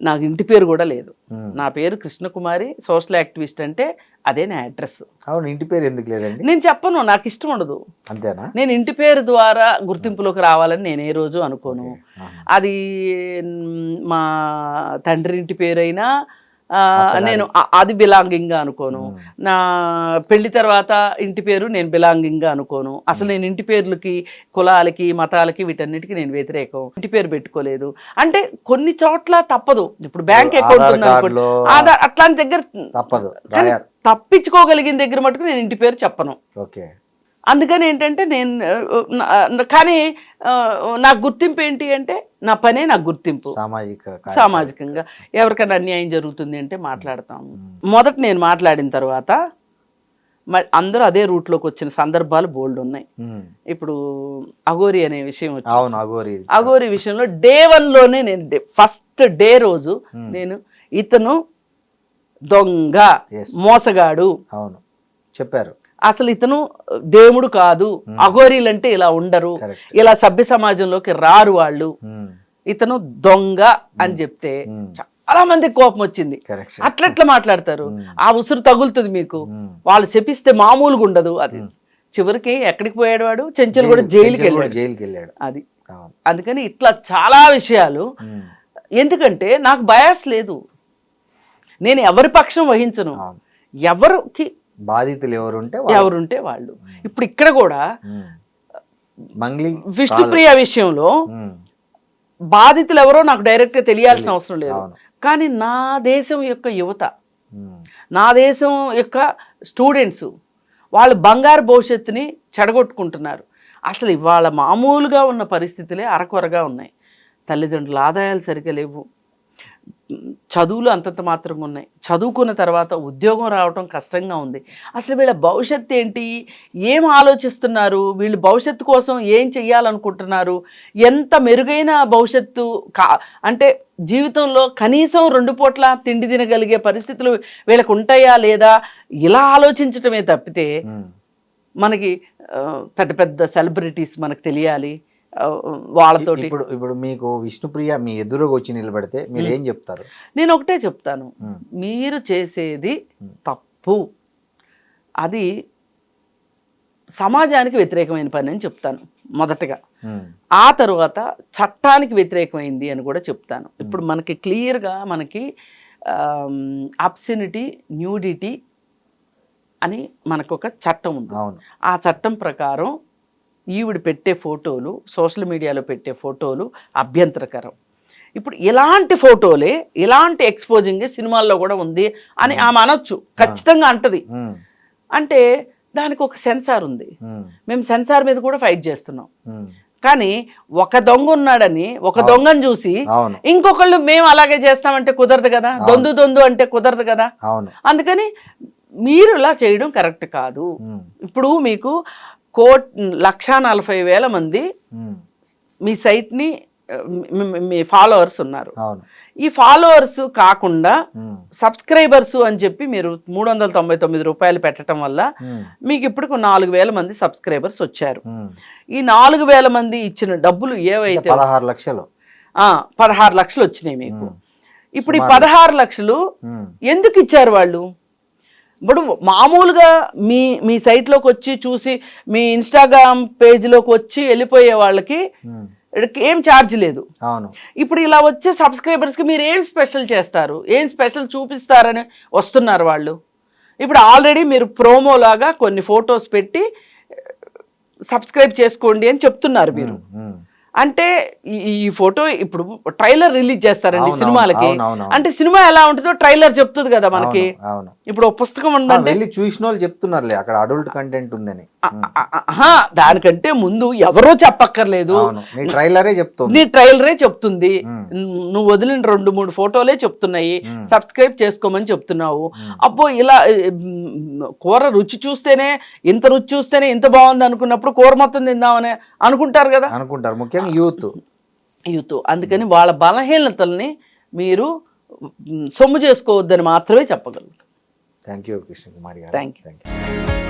నాకు ఇంటి పేరు కూడా లేదు. నా పేరు కృష్ణకుమారి, సోషల్ యాక్టివిస్ట్ అంటే అదే నా అడ్రస్. అవును. ఇంటి పేరు ఎందుకు లేదండి? నేను చెప్పను, నాకు ఇష్టం ఉండదు. అంతేనా? నేను ఇంటి పేరు ద్వారా గుర్తింపులోకి రావాలని నేను ఏ రోజు అనుకోను. అది మా తండ్రి ఇంటి పేరైనా నేను అది బిలాంగింగ్గా అనుకోను. నా పెళ్లి తర్వాత ఇంటి పేరు నేను బిలాంగింగ్గా అనుకోను. అసలు నేను ఇంటి పేర్లకి, కులాలకి, మతాలకి వీటన్నిటికీ నేను వ్యతిరేకం. ఇంటి పేరు పెట్టుకోలేదు అంటే కొన్ని చోట్ల తప్పదు. ఇప్పుడు బ్యాంక్ అకౌంట్ ఆధార్ అట్లాంటి దగ్గర తప్పదు. తప్పించుకోగలిగిన దగ్గర మటుకు నేను ఇంటి పేరు చెప్పను. అందుకని ఏంటంటే నేను కానీ నాకు గుర్తింపు ఏంటి అంటే నా పనే నాకు గుర్తింపు. సామాజికంగా ఎవరికైనా అన్యాయం జరుగుతుంది అంటే మాట్లాడతాము. మొదట నేను మాట్లాడిన తర్వాత అందరూ అదే రూట్లోకి వచ్చిన సందర్భాలు బోల్డ్ ఉన్నాయి. ఇప్పుడు అఘోరి అనే విషయం వచ్చింది. అఘోరి విషయంలో డే 1లోనే నేను ఫస్ట్ డే రోజు నేను ఇతను దొంగ, మోసగాడు చెప్పారు. అసలు ఇతను దేవుడు కాదు, అఘోరీలంటే ఇలా ఉండరు, ఇలా సభ్య సమాజంలోకి రారు వాళ్ళు, ఇతను దొంగ అని చెప్తే చాలా మంది కోపం వచ్చింది. అట్లెట్లా మాట్లాడతారు? ఆ ఉసురు తగులుతుంది మీకు. వాళ్ళు శపిస్తే మామూలుగా ఉండదు. అది చివరికి ఎక్కడికి పోయాడు వాడు? చెంచల్ కూడా జైలుకి వెళ్ళాడు. అది అందుకని ఇట్లా చాలా విషయాలు. ఎందుకంటే నాకు బయాస్ లేదు, నేను ఎవరి పక్షం వహించను. ఎవరికి బాధితులు ఎవరుంటే వాళ్ళు. ఇప్పుడు ఇక్కడ కూడా విష్ణుప్రియ విషయంలో బాధితులు ఎవరో నాకు డైరెక్ట్ గా తెలియాల్సిన అవసరం లేదు. కానీ నా దేశం యొక్క యువత, నా దేశం యొక్క స్టూడెంట్స్ వాళ్ళు బంగారు భవిష్యత్తుని చెడగొట్టుకుంటున్నారు. అసలు ఇవాళ మామూలుగా ఉన్న పరిస్థితులే అరకొరగా ఉన్నాయి. తల్లిదండ్రుల ఆదాయాలు సరిగ్గా లేవు, చదువులు అంతంత మాత్రంగా ఉన్నాయి, చదువుకున్న తర్వాత ఉద్యోగం రావటం కష్టంగా ఉంది. అసలు వీళ్ళ భవిష్యత్తు ఏంటి, ఏం ఆలోచిస్తున్నారు, వీళ్ళు భవిష్యత్తు కోసం ఏం చెయ్యాలనుకుంటున్నారు, ఎంత మెరుగైన భవిష్యత్తు అంటే జీవితంలో కనీసం 2 పూట్ల తిండి తినగలిగే పరిస్థితులు వీళ్ళకు ఉంటాయా లేదా, ఇలా ఆలోచించటమే తప్పితే మనకి పెద్ద పెద్ద సెలబ్రిటీస్ మనకు తెలియాలి వాళ్ళతోటి. ఇప్పుడు మీకు విష్ణుప్రియ మీ ఎదురుగా వచ్చి నిలబడితే మీరు ఏం చెప్తారు? నేను ఒకటే చెప్తాను, మీరు చేసేది తప్పు, అది సమాజానికి వ్యతిరేకమైన పని అని చెప్తాను మొదటగా. ఆ తర్వాత చట్టానికి వ్యతిరేకమైంది అని కూడా చెప్తాను. ఇప్పుడు మనకి క్లియర్గా మనకి అబ్సెనిటీ, న్యూడిటీ అని మనకు ఒక చట్టం ఉంది. ఆ చట్టం ప్రకారం ఈవిడ పెట్టే ఫోటోలు, సోషల్ మీడియాలో పెట్టే ఫోటోలు అభ్యంతరకరం. ఇప్పుడు ఇలాంటి ఫోటోలే, ఇలాంటి ఎక్స్పోజింగ్ సినిమాల్లో కూడా ఉంది అని ఆమె అనొచ్చు, ఖచ్చితంగా అంటది. అంటే దానికి ఒక సెన్సార్ ఉంది. మేము సెన్సార్ మీద కూడా ఫైట్ చేస్తున్నాం. కానీ ఒక దొంగ ఉన్నాడని ఒక దొంగను చూసి ఇంకొకళ్ళు మేము అలాగే చేస్తామంటే కుదరదు కదా, దొందు అంటే కుదరదు కదా. అందుకని మీరు ఇలా చేయడం కరెక్ట్ కాదు. ఇప్పుడు మీకు 1,40,000 మంది మీ సైట్ని మీ ఫాలోవర్స్ ఉన్నారు. అవును. ఈ ఫాలోవర్స్ కాకుండా ఉమ్, సబ్స్క్రైబర్స్ అని చెప్పి మీరు 399 రూపాయలు పెట్టడం వల్ల ఉమ్, మీకు ఇప్పుడు 4,000 మంది సబ్స్క్రైబర్స్ వచ్చారు. ఉమ్. ఈ 4,000 మంది ఇచ్చిన డబ్బులు ఏవైతే 16 లక్షలు. 16 లక్షలు వచ్చినాయి మీకు. ఉమ్, ఇప్పుడు ఈ సుమారు. 16 లక్షలు ఉమ్, ఎందుకు ఇచ్చారు వాళ్ళు? ఇప్పుడు మామూలుగా మీ సైట్లోకి వచ్చి చూసి మీ ఇన్స్టాగ్రామ్ పేజ్లోకి వచ్చి వెళ్ళిపోయే వాళ్ళకి ఉమ్, ఏం ఛార్జ్ లేదు. అవును. ఇప్పుడు ఇలా వచ్చే సబ్స్క్రైబర్స్కి మీరు ఏం స్పెషల్ చేస్తారు, ఏం స్పెషల్ చూపిస్తారని వస్తున్నారు వాళ్ళు. ఇప్పుడు ఆల్రెడీ మీరు ప్రోమో లాగా కొన్ని ఫొటోస్ పెట్టి సబ్స్క్రైబ్ చేసుకోండి అని చెప్తున్నారు మీరు. ఉమ్, ఉమ్. అంటే ఈ ఫోటో ఇప్పుడు ట్రైలర్ రిలీజ్ చేస్తారండి అవును, సినిమాలకి. అవును, అవును, అవును. అంటే సినిమా ఎలా ఉంటుందో ట్రైలర్ చెప్తుంది కదా మనకి. అవును, అవును. ఇప్పుడు ఒక పుస్తకం ఉందంటే వెళ్ళి చూసిన వాళ్ళు చెప్తున్నారులే అక్కడ అడల్ట్ కంటెంట్ ఉందని. దానికంటే ముందు ఎవరో చెప్పక్కర్లేదు, అవును, నీ ట్రైలరే చెప్తుంది. నీ ట్రైలరే చెప్తుంది. ఉమ్, నువ్వు వదిలిన 2-3 ఫోటోలే చెప్తున్నాయి ఉమ్, సబ్స్క్రైబ్ చేసుకోమని చెప్తున్నావు. ఉమ్. అబ్బో ఇలా కూర రుచి చూస్తేనే ఇంత రుచి చూస్తేనే ఇంత బాగుంది అనుకున్నప్పుడు కూర మొత్తం తిందామని అనుకుంటారు కదా అనుకుంటారు, ముఖ్యంగా యూత్. అందుకని వాళ్ళ బలహీనతల్ని మీరు సొమ్ము చేసుకోవద్దని మాత్రమే చెప్పగలరు. థ్యాంక్ యూ కృష్ణ కుమారి గారు. Thank you. Thank you.